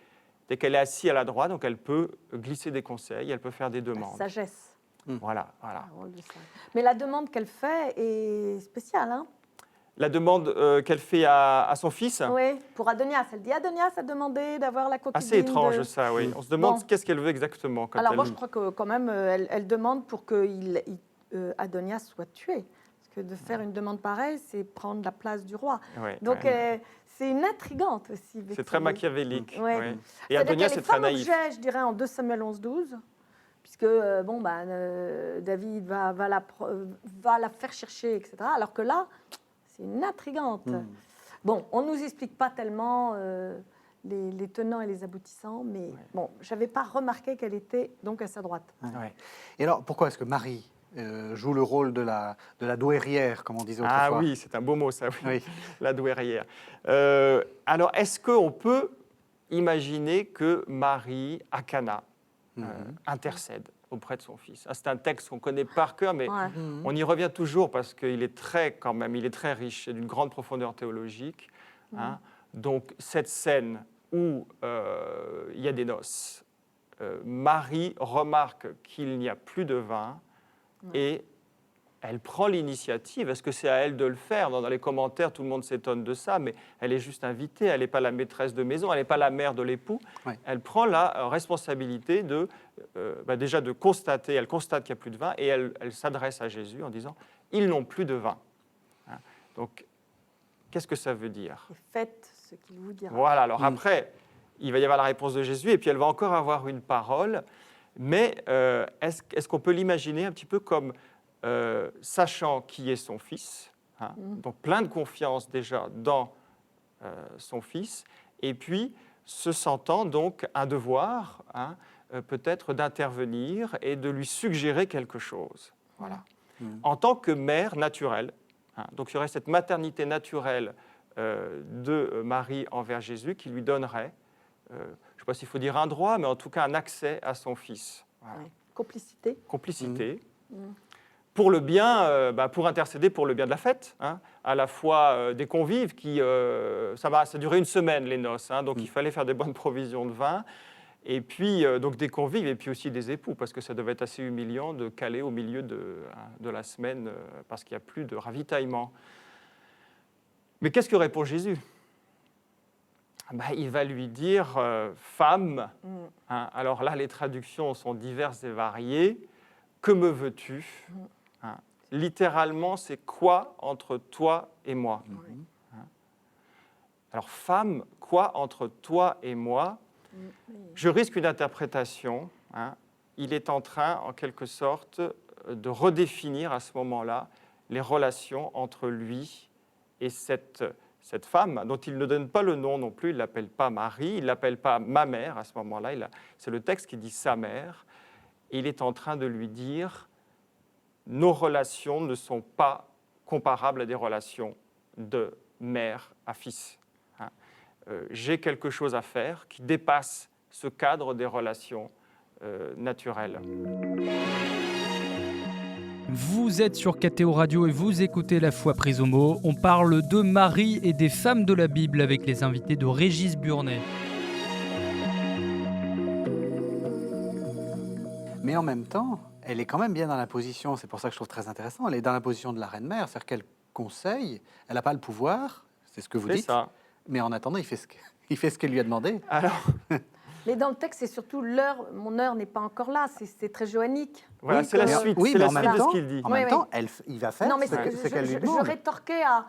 Dès qu'elle est assise à la droite, donc elle peut glisser des conseils, elle peut faire des La demandes. sagesse. Voilà. Ah, on le sait. Mais la demande qu'elle fait est spéciale. Hein? La demande qu'elle fait à son fils, Oui, pour Adonias. Elle dit Adonias a demandé d'avoir la concubine. assez étrange de... ça, oui. On se demande Bon. qu'est-ce qu'elle veut exactement. Quand Alors elle... moi, je crois que quand même, elle demande pour que Adonias soit tué. Parce que de faire une demande pareille, c'est prendre la place du roi. Ouais, Donc, ouais. C'est une intrigante aussi. C'est très machiavélique. Ouais. Oui. Et Adonias, c'est très naïf. Objet, je dirais, en 2 Samuel 11-12, puisque David va la faire chercher, etc. Alors que là, c'est une intrigante. Bon, on ne nous explique pas tellement les tenants et les aboutissants, mais bon, je n'avais pas remarqué qu'elle était donc à sa droite. Ouais. Et alors, pourquoi est-ce que Marie joue le rôle de la douairière, comme on disait autrefois? Ah oui, c'est un beau mot ça, Oui. La douairière. Alors, est-ce qu'on peut imaginer que Marie, à Cana, intercède auprès de son fils? C'est un texte qu'on connaît par cœur, mais on y revient toujours parce qu'il est très riche, c'est d'une grande profondeur théologique. Donc, cette scène où il y a des noces, Marie remarque qu'il n'y a plus de vin, et elle prend l'initiative. Est-ce que c'est à elle de le faire? Dans les commentaires, tout le monde s'étonne de ça, mais elle est juste invitée, elle n'est pas la maîtresse de maison, elle n'est pas la mère de l'époux. Elle prend la responsabilité déjà de constater, elle constate qu'il n'y a plus de vin, et elle s'adresse à Jésus en disant « Ils n'ont plus de vin ». Donc, qu'est-ce que ça veut dire? Et faites ce qu'il vous dira. Voilà, alors après, il va y avoir la réponse de Jésus, et puis elle va encore avoir une parole. Mais est-ce qu'on peut l'imaginer un petit peu comme sachant qui est son fils, donc plein de confiance déjà dans son fils, et puis se sentant donc un devoir, peut-être d'intervenir et de lui suggérer quelque chose. Voilà. En tant que mère naturelle, donc il y aurait cette maternité naturelle de Marie envers Jésus qui lui donnerait, je ne sais pas s'il faut dire un droit, mais en tout cas un accès à son fils. Voilà. Complicité. Complicité. Pour le bien, pour intercéder pour le bien de la fête, à la fois des convives qui, ça durait une semaine les noces, donc il fallait faire des bonnes provisions de vin, et puis donc des convives et puis aussi des époux, parce que ça devait être assez humiliant de caler au milieu de la semaine parce qu'il n'y a plus de ravitaillement. Mais qu'est-ce que répond Jésus? Il va lui dire femme. Alors là, les traductions sont diverses et variées. Que me veux-tu? Littéralement, c'est quoi entre toi et moi? Alors, femme, quoi entre toi et moi? Je risque une interprétation. Il est en train, en quelque sorte, de redéfinir à ce moment-là les relations entre lui et cette femme, dont il ne donne pas le nom non plus, il ne l'appelle pas Marie, il ne l'appelle pas ma mère à ce moment-là, c'est le texte qui dit sa mère, et il est en train de lui dire nos relations ne sont pas comparables à des relations de mère à fils. J'ai quelque chose à faire qui dépasse ce cadre des relations naturelles. Vous êtes sur KTO Radio et vous écoutez La Foi prise au mot. On parle de Marie et des femmes de la Bible avec les invités de Régis Burnet. Mais en même temps, elle est quand même bien dans la position, c'est pour ça que je trouve très intéressant, elle est dans la position de la reine-mère, c'est-à-dire qu'elle conseille, elle n'a pas le pouvoir, c'est ce que vous dites, Mais en attendant, il fait ce qu'elle lui a demandé. Alors, Mais dans le texte, c'est surtout l'heure. Mon heure n'est pas encore là. C'est très joannique. voilà, Oui, c'est la que- suite, Oui, c'est mais la en suite même de temps, ce qu'il dit. en Oui, même oui. temps, il va faire Non, mais ce qu'elle lui je demande. rétorquais à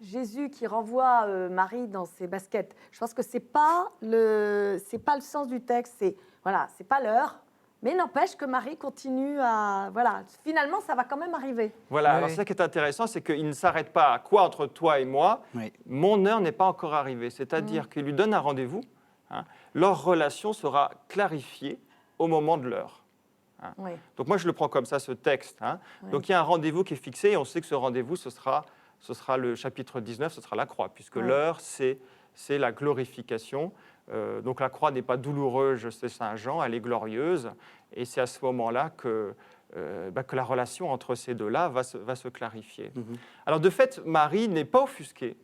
Jésus qui renvoie Marie dans ses baskets. Je pense que c'est pas le sens du texte. C'est pas l'heure. Mais n'empêche que Marie continue à voilà. Finalement, ça va quand même arriver. Voilà, Oui, alors oui. c'est ça qui est intéressant, c'est qu'il ne s'arrête pas à quoi entre toi et moi. Oui. Mon heure n'est pas encore arrivée. C'est-à-dire qu'il lui donne un rendez-vous. Hein. Leur relation sera clarifiée au moment de l'heure. Oui. Donc moi, je le prends comme ça, ce texte. Hein. Oui. Donc il y a un rendez-vous qui est fixé et on sait que ce rendez-vous, ce sera le chapitre 19, ce sera la croix, puisque Oui. l'heure, c'est la glorification. Donc la croix n'est pas douloureuse, c'est Saint Jean, elle est glorieuse. Et c'est à ce moment-là que la relation entre ces deux-là va se clarifier. Mhm. Alors de fait, Marie n'est pas offusquée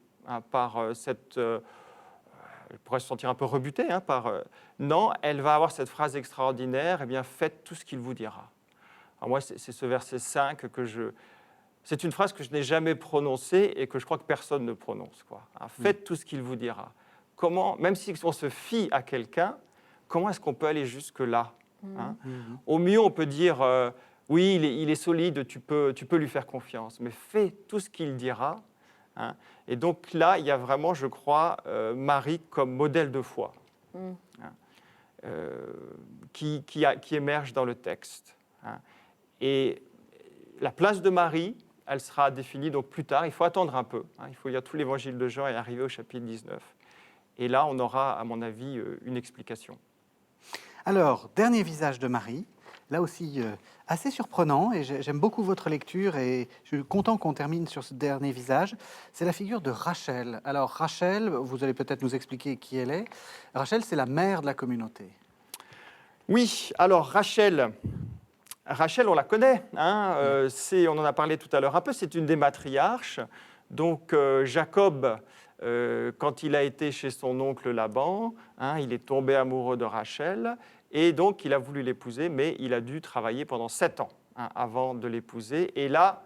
par cette... elle pourrait se sentir un peu rebutée non, elle va avoir cette phrase extraordinaire, eh bien, faites tout ce qu'il vous dira. Alors moi, c'est ce verset 5 que je... C'est une phrase que je n'ai jamais prononcée et que je crois que personne ne prononce. Faites tout ce qu'il vous dira. Comment, même si on se fie à quelqu'un, comment est-ce qu'on peut aller jusque-là hein? Au mieux, on peut dire, oui, il est solide, tu peux lui faire confiance, mais fais tout ce qu'il dira. Hein? Et donc là, il y a vraiment, je crois, Marie comme modèle de foi qui émerge dans le texte. Hein? Et la place de Marie, elle sera définie donc plus tard. Il faut attendre un peu. Hein? Il faut lire tout l'évangile de Jean et arriver au chapitre 19. Et là, on aura, à mon avis, une explication. Alors, dernier visage de Marie, là aussi assez surprenant, et j'aime beaucoup votre lecture, et je suis content qu'on termine sur ce dernier visage. C'est la figure de Rachel. Alors, Rachel, vous allez peut-être nous expliquer qui elle est. Rachel, c'est la mère de la communauté. Oui, alors Rachel, on la connaît. Hein, on en a parlé tout à l'heure un peu, c'est une des matriarches. Donc, Jacob... quand il a été chez son oncle Laban, hein, il est tombé amoureux de Rachel et donc il a voulu l'épouser, mais il a dû travailler pendant 7 ans avant de l'épouser. Et là,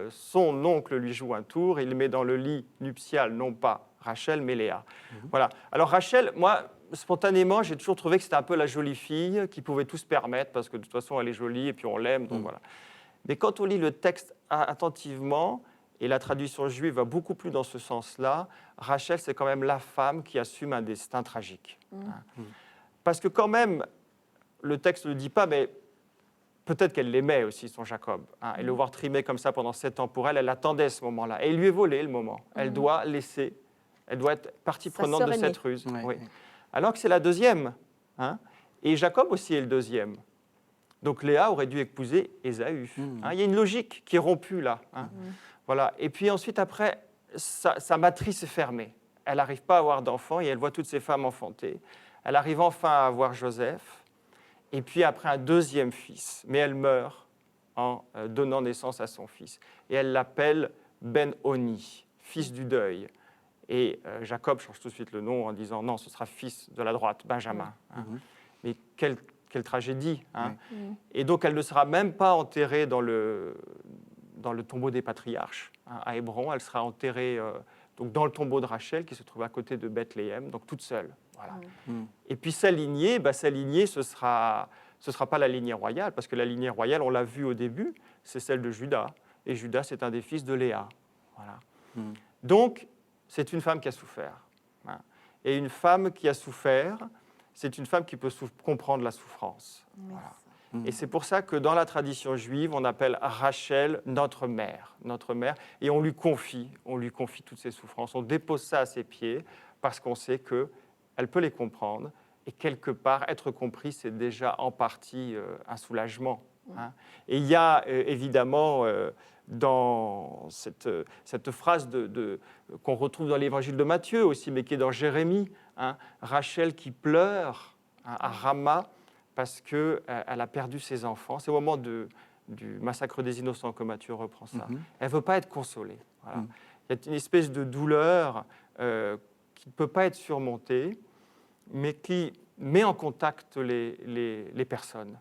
son oncle lui joue un tour, il met dans le lit nuptial non pas Rachel, mais Léa. Voilà. Alors Rachel, moi, spontanément, j'ai toujours trouvé que c'était un peu la jolie fille qui pouvait tout se permettre parce que de toute façon, elle est jolie et puis on l'aime. Donc voilà. Mais quand on lit le texte attentivement, et la traduction juive va beaucoup plus dans ce sens-là, Rachel, c'est quand même la femme qui assume un destin tragique. Parce que quand même, le texte ne le dit pas, mais peut-être qu'elle l'aimait aussi, son Jacob. Et le voir trimer comme ça pendant 7 ans pour elle, elle attendait ce moment-là. Et il lui est volé le moment. Elle doit être partie prenante de cette ruse. Ouais, Oui. ouais. Alors que c'est la deuxième. Et Jacob aussi est le deuxième. Donc Léa aurait dû épouser Ésaü. Il y a une logique qui est rompue là. Voilà. Et puis ensuite, après, sa matrice est fermée. Elle n'arrive pas à avoir d'enfants et elle voit toutes ces femmes enfantées. Elle arrive enfin à avoir Joseph. Et puis après, un deuxième fils. Mais elle meurt en donnant naissance à son fils. Et elle l'appelle Ben-Oni, fils du deuil. Et Jacob change tout de suite le nom en disant non, ce sera fils de la droite, Benjamin. Mais quelle tragédie. Et donc, elle ne sera même pas enterrée dans le tombeau des patriarches à Hébron. Elle sera enterrée donc dans le tombeau de Rachel qui se trouve à côté de Bethléem, donc toute seule. Voilà. Et puis sa lignée, ce sera pas la lignée royale, parce que la lignée royale, on l'a vu au début, c'est celle de Judas. Et Judas, c'est un des fils de Léa. Voilà. Donc, c'est une femme qui a souffert. Et une femme qui a souffert, c'est une femme qui peut comprendre la souffrance. Voilà. Et c'est pour ça que dans la tradition juive, on appelle Rachel notre mère, et on lui confie toutes ses souffrances. On dépose ça à ses pieds parce qu'on sait qu'elle peut les comprendre. Et quelque part, être compris, c'est déjà en partie un soulagement. Et il y a évidemment dans cette phrase qu'on retrouve dans l'évangile de Matthieu aussi, mais qui est dans Jérémie, Rachel qui pleure à Rama, parce qu'elle a perdu ses enfants. C'est au moment du massacre des innocents que Matthieu reprend ça. Elle ne veut pas être consolée. Voilà. Il y a une espèce de douleur qui ne peut pas être surmontée, mais qui met en contact les personnes.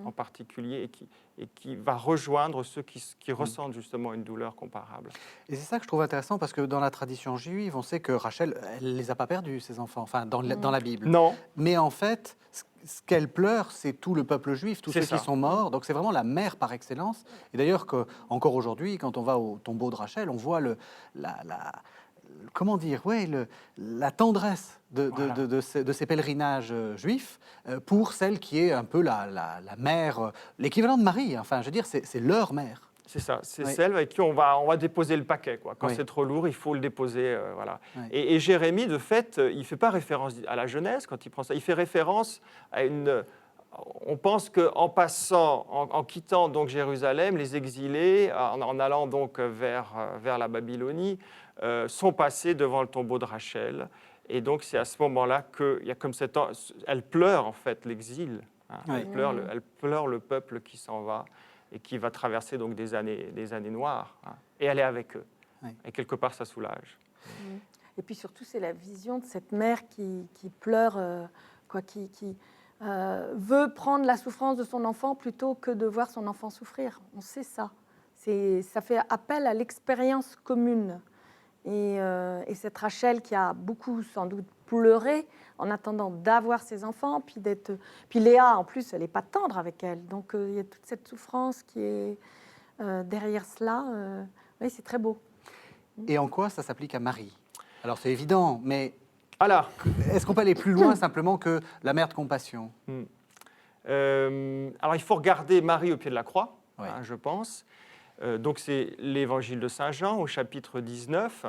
en particulier, et qui va rejoindre ceux qui ressentent justement une douleur comparable. Et c'est ça que je trouve intéressant, parce que dans la tradition juive, on sait que Rachel, elle ne les a pas perdus, ses enfants, enfin, dans la Bible. Non, Mais en fait, ce qu'elle pleure, c'est tout le peuple juif, tous C'est ceux ça. qui sont morts. Donc c'est vraiment la mère par excellence. Et d'ailleurs, encore aujourd'hui, quand on va au tombeau de Rachel, on voit comment dire, la tendresse de ces pèlerinages juifs pour celle qui est un peu la mère, l'équivalent de Marie. Enfin, je veux dire, c'est leur mère. c'est ça. C'est Oui. celle avec qui on va déposer le paquet, quoi. Quand Oui. c'est trop lourd, il faut le déposer. Voilà. Oui. Et Jérémie, de fait, il ne fait pas référence à la Genèse quand il prend ça. Il fait référence à une... On pense qu'en passant, en quittant donc Jérusalem, les exilés, en allant donc vers la Babylonie, sont passés devant le tombeau de Rachel. Et donc c'est à ce moment-là qu'il y a comme elle pleure en fait l'exil. Hein. Oui. Elle pleure le peuple qui s'en va et qui va traverser donc des années noires. Hein. Et elle est avec eux. Oui. Et quelque part ça soulage. Et puis surtout, c'est la vision de cette mère qui pleure, qui veut prendre la souffrance de son enfant plutôt que de voir son enfant souffrir. On sait ça. Ça fait appel à l'expérience commune. Et cette Rachel qui a beaucoup, sans doute, pleuré en attendant d'avoir ses enfants, puis Léa, en plus, elle n'est pas tendre avec elle. Donc, il y a toute cette souffrance qui est derrière cela. Oui, c'est très beau. Et en quoi ça s'applique à Marie? Alors c'est évident, mais Alors, est-ce qu'on peut aller plus loin simplement que la mère de compassion? alors il faut regarder Marie au pied de la croix, Oui. hein, je pense. Donc c'est l'évangile de Saint Jean au chapitre 19.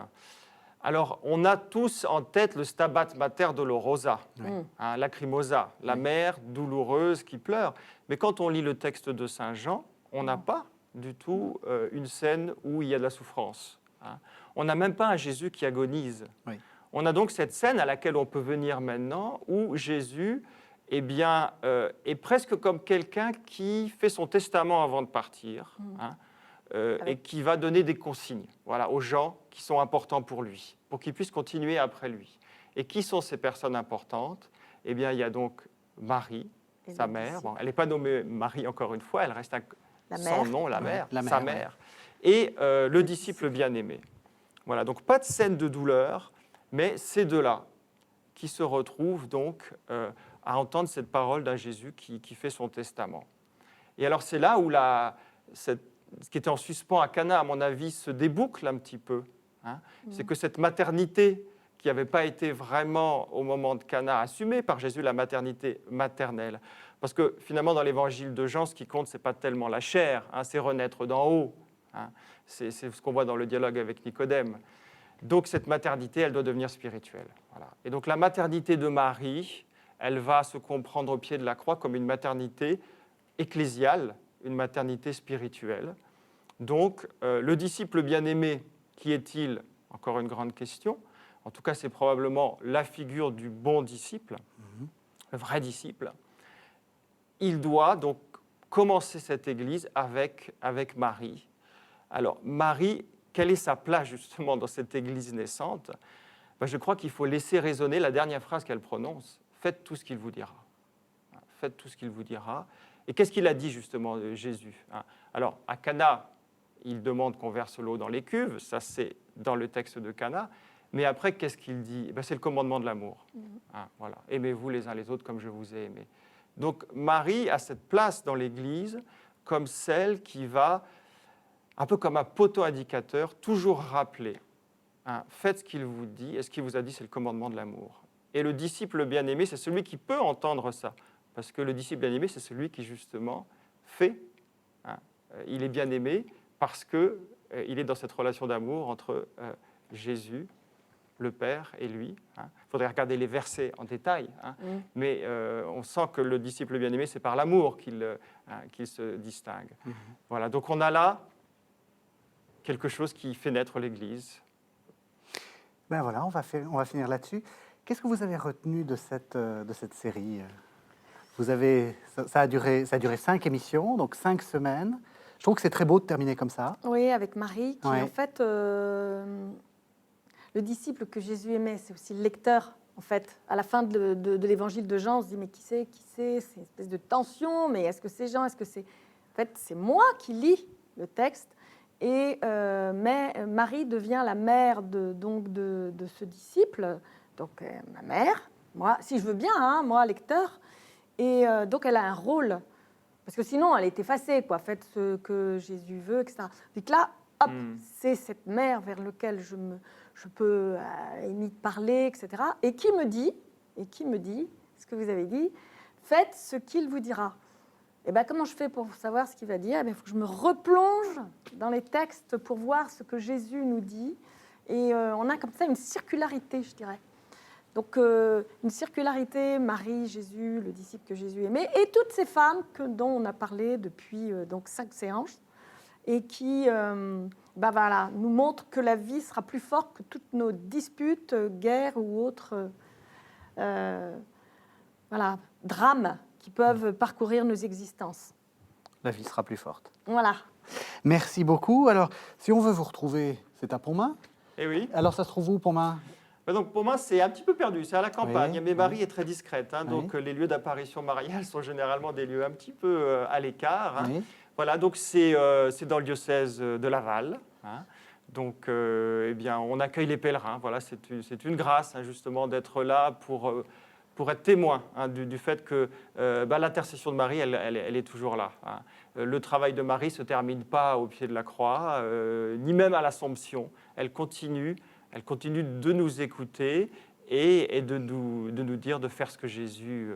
Alors on a tous en tête le Stabat Mater Dolorosa, hein, Lacrimosa, la mère douloureuse qui pleure. Mais quand on lit le texte de Saint Jean, on n'a pas du tout une scène où il y a de la souffrance. Hein. On n'a même pas un Jésus qui agonise. Oui. On a donc cette scène à laquelle on peut venir maintenant où Jésus est presque comme quelqu'un qui fait son testament avant de partir. Hein, et qui va donner des consignes aux gens qui sont importants pour lui, pour qu'ils puissent continuer après lui. Et qui sont ces personnes importantes? Eh bien, il y a donc Marie, sa mère. Bon, elle n'est pas nommée Marie encore une fois, elle reste sans nom, la mère, sa mère. Et le disciple bien-aimé. Voilà, donc pas de scène de douleur, mais ces deux-là qui se retrouvent donc à entendre cette parole d'un Jésus qui fait son testament. Et alors c'est là où ce qui était en suspens à Cana, à mon avis, se déboucle un petit peu. Hein. C'est que cette maternité qui n'avait pas été vraiment, au moment de Cana, assumée par Jésus, la maternité maternelle. Parce que finalement, dans l'évangile de Jean, ce qui compte, ce n'est pas tellement la chair, hein, c'est renaître d'en haut. Hein. C'est ce qu'on voit dans le dialogue avec Nicodème. Donc cette maternité, elle doit devenir spirituelle. Voilà. Et donc la maternité de Marie, elle va se comprendre au pied de la croix comme une maternité ecclésiale, une maternité spirituelle. Donc, le disciple bien-aimé, qui est-il? Encore une grande question. En tout cas, c'est probablement la figure du bon disciple, le vrai disciple. Il doit donc commencer cette Église avec Marie. Alors, Marie, quelle est sa place justement dans cette Église naissante? Je crois qu'il faut laisser résonner la dernière phrase qu'elle prononce. Faites tout ce qu'il vous dira. Faites tout ce qu'il vous dira. Et qu'est-ce qu'il a dit justement Jésus? Alors, à Cana, il demande qu'on verse l'eau dans les cuves, ça c'est dans le texte de Cana. Mais après, qu'est-ce qu'il dit? C'est le commandement de l'amour. Voilà. Aimez-vous les uns les autres comme je vous ai aimé. Donc Marie a cette place dans l'Église comme celle qui va, un peu comme un poteau indicateur, toujours rappeler. Faites ce qu'il vous dit, et ce qu'il vous a dit, c'est le commandement de l'amour. Et le disciple bien-aimé, c'est celui qui peut entendre ça. Parce que le disciple bien-aimé, c'est celui qui, justement, fait. Il est bien-aimé parce qu'il est dans cette relation d'amour entre Jésus, le Père, et lui. Il faudrait regarder les versets en détail. Mais on sent que le disciple bien-aimé, c'est par l'amour qu'il se distingue. Voilà, donc on a là quelque chose qui fait naître l'Église. Ben voilà, on va finir là-dessus. Qu'est-ce que vous avez retenu de cette série? Ça a duré 5 émissions, donc 5 semaines. Je trouve que c'est très beau de terminer comme ça. Oui, avec Marie, qui en fait, le disciple que Jésus aimait, c'est aussi le lecteur en fait. À la fin de l'évangile de Jean, on se dit, mais qui c'est? C'est une espèce de tension, mais est-ce que c'est Jean? Est-ce que c'est... En fait, c'est moi qui lis le texte. Et mais Marie devient la mère de ce disciple, donc ma mère, moi, si je veux bien, hein, moi, lecteur. Et donc, elle a un rôle, parce que sinon, elle est effacée, quoi. Faites ce que Jésus veut, etc. Donc là, hop, c'est cette mère vers laquelle je peux limite parler, etc. Et qui me dit, ce que vous avez dit, faites ce qu'il vous dira. Et bien, comment je fais pour savoir ce qu'il va dire? Il faut que je me replonge dans les textes pour voir ce que Jésus nous dit. Et on a comme ça une circularité, je dirais. Donc, une circularité, Marie, Jésus, le disciple que Jésus aimait, et toutes ces femmes dont on a parlé depuis donc 5 séances, et qui voilà, nous montrent que la vie sera plus forte que toutes nos disputes, guerres ou autres voilà, drames qui peuvent parcourir nos existences. La vie sera plus forte. Voilà. Merci beaucoup. Alors, si on veut vous retrouver, c'est à Pontmain. Eh oui. Alors, ça se trouve où, Pontmain? Donc pour moi, c'est un petit peu perdu, c'est à la campagne, Oui, mais Marie est très discrète, hein, oui. donc les lieux d'apparition mariale sont généralement des lieux un petit peu à l'écart. Hein. Oui. Voilà, donc c'est dans le diocèse de Laval. Hein. Donc eh bien, on accueille les pèlerins, voilà, c'est une grâce hein, justement d'être là pour être témoin hein, du fait que l'intercession de Marie, elle est toujours là. Hein. Le travail de Marie ne se termine pas au pied de la croix, ni même à l'Assomption, elle continue de nous écouter et de nous dire de faire ce que Jésus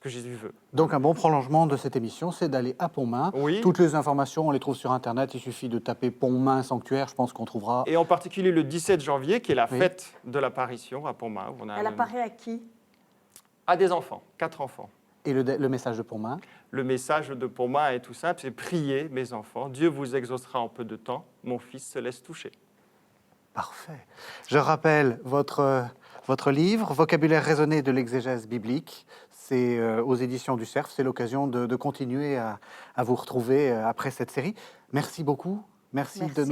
veut. Donc un bon prolongement de cette émission, c'est d'aller à Pontmain. Oui. Toutes les informations, on les trouve sur Internet. Il suffit de taper Pontmain Sanctuaire, je pense qu'on trouvera. Et en particulier le 17 janvier, qui est la fête de l'apparition à Pontmain. Où on a Elle apparaît à qui? À des enfants, 4 enfants. Et le message de Pontmain? Le message de Pontmain est tout simple, c'est « Priez, mes enfants, Dieu vous exaucera en peu de temps, mon fils se laisse toucher ». Parfait. Je rappelle votre livre, Vocabulaire raisonné de l'exégèse biblique. C'est aux éditions du Cerf. C'est l'occasion de continuer à vous retrouver après cette série. Merci beaucoup. Merci. De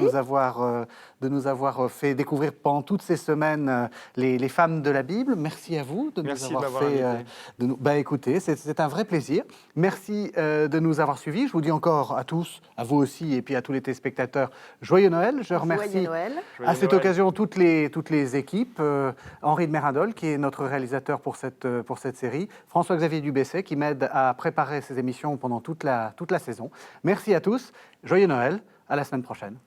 nous avoir fait découvrir pendant toutes ces semaines les femmes de la Bible. Merci à vous de Merci nous de avoir m'avoir fait. Écoutez, c'est un vrai plaisir. Merci de nous avoir suivis. Je vous dis encore à tous, à vous aussi, et puis à tous les téléspectateurs, joyeux Noël. Je remercie Joyeux Noël. à cette occasion toutes les équipes. Henri de Mérindol, qui est notre réalisateur pour cette série. François-Xavier Dubesset, qui m'aide à préparer ces émissions pendant toute la saison. Merci à tous. Joyeux Noël. À la semaine prochaine.